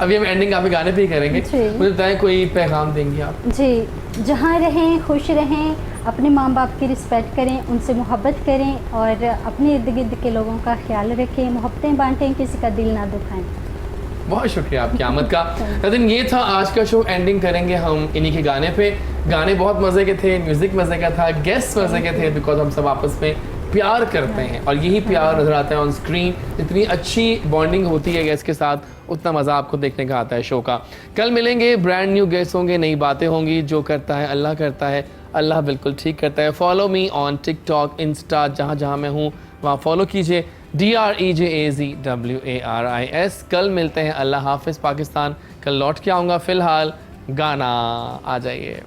Speaker 1: अभी हम एंडिंग आपके गाने पे ही करेंगे।
Speaker 6: जी।
Speaker 1: मुझे बताएं कोई पैगाम देंगी आप?
Speaker 6: जी, जहाँ रहें खुश रहें, अपने माँ बाप की रिस्पेक्ट करें, उनसे मोहब्बत करें और अपने इर्द गिर्द के लोगों का ख्याल रखें, मोहब्बतें बांटें, किसी का दिल ना दुखाएं।
Speaker 1: बहुत शुक्रिया आपकी आमद का। लेकिन ये था आज का शो। एंडिंग करेंगे हम इन्हीं के गाने पे। गाने बहुत मज़े के थे, म्यूज़िक मज़े का था, गेस्ट मज़े के थे, बिकॉज हम सब आपस में प्यार करते हैं और यही प्यार नज़र आता है ऑन स्क्रीन। इतनी अच्छी बॉन्डिंग होती है गेस्ट के साथ, उतना मज़ा आपको देखने का आता है शो का। कल मिलेंगे, ब्रांड न्यू गेस्ट होंगे, नई बातें होंगी। जो करता है अल्लाह करता है, अल्लाह बिल्कुल ठीक करता है। Follow me on TikTok, Insta, जहाँ जहाँ मैं हूँ वहाँ फॉलो कीजिए, DREJAZWARIS। कल मिलते हैं। अल्लाह हाफिज़ पाकिस्तान। कल लौट के आऊँगा। फ़िलहाल गाना आ जाइए।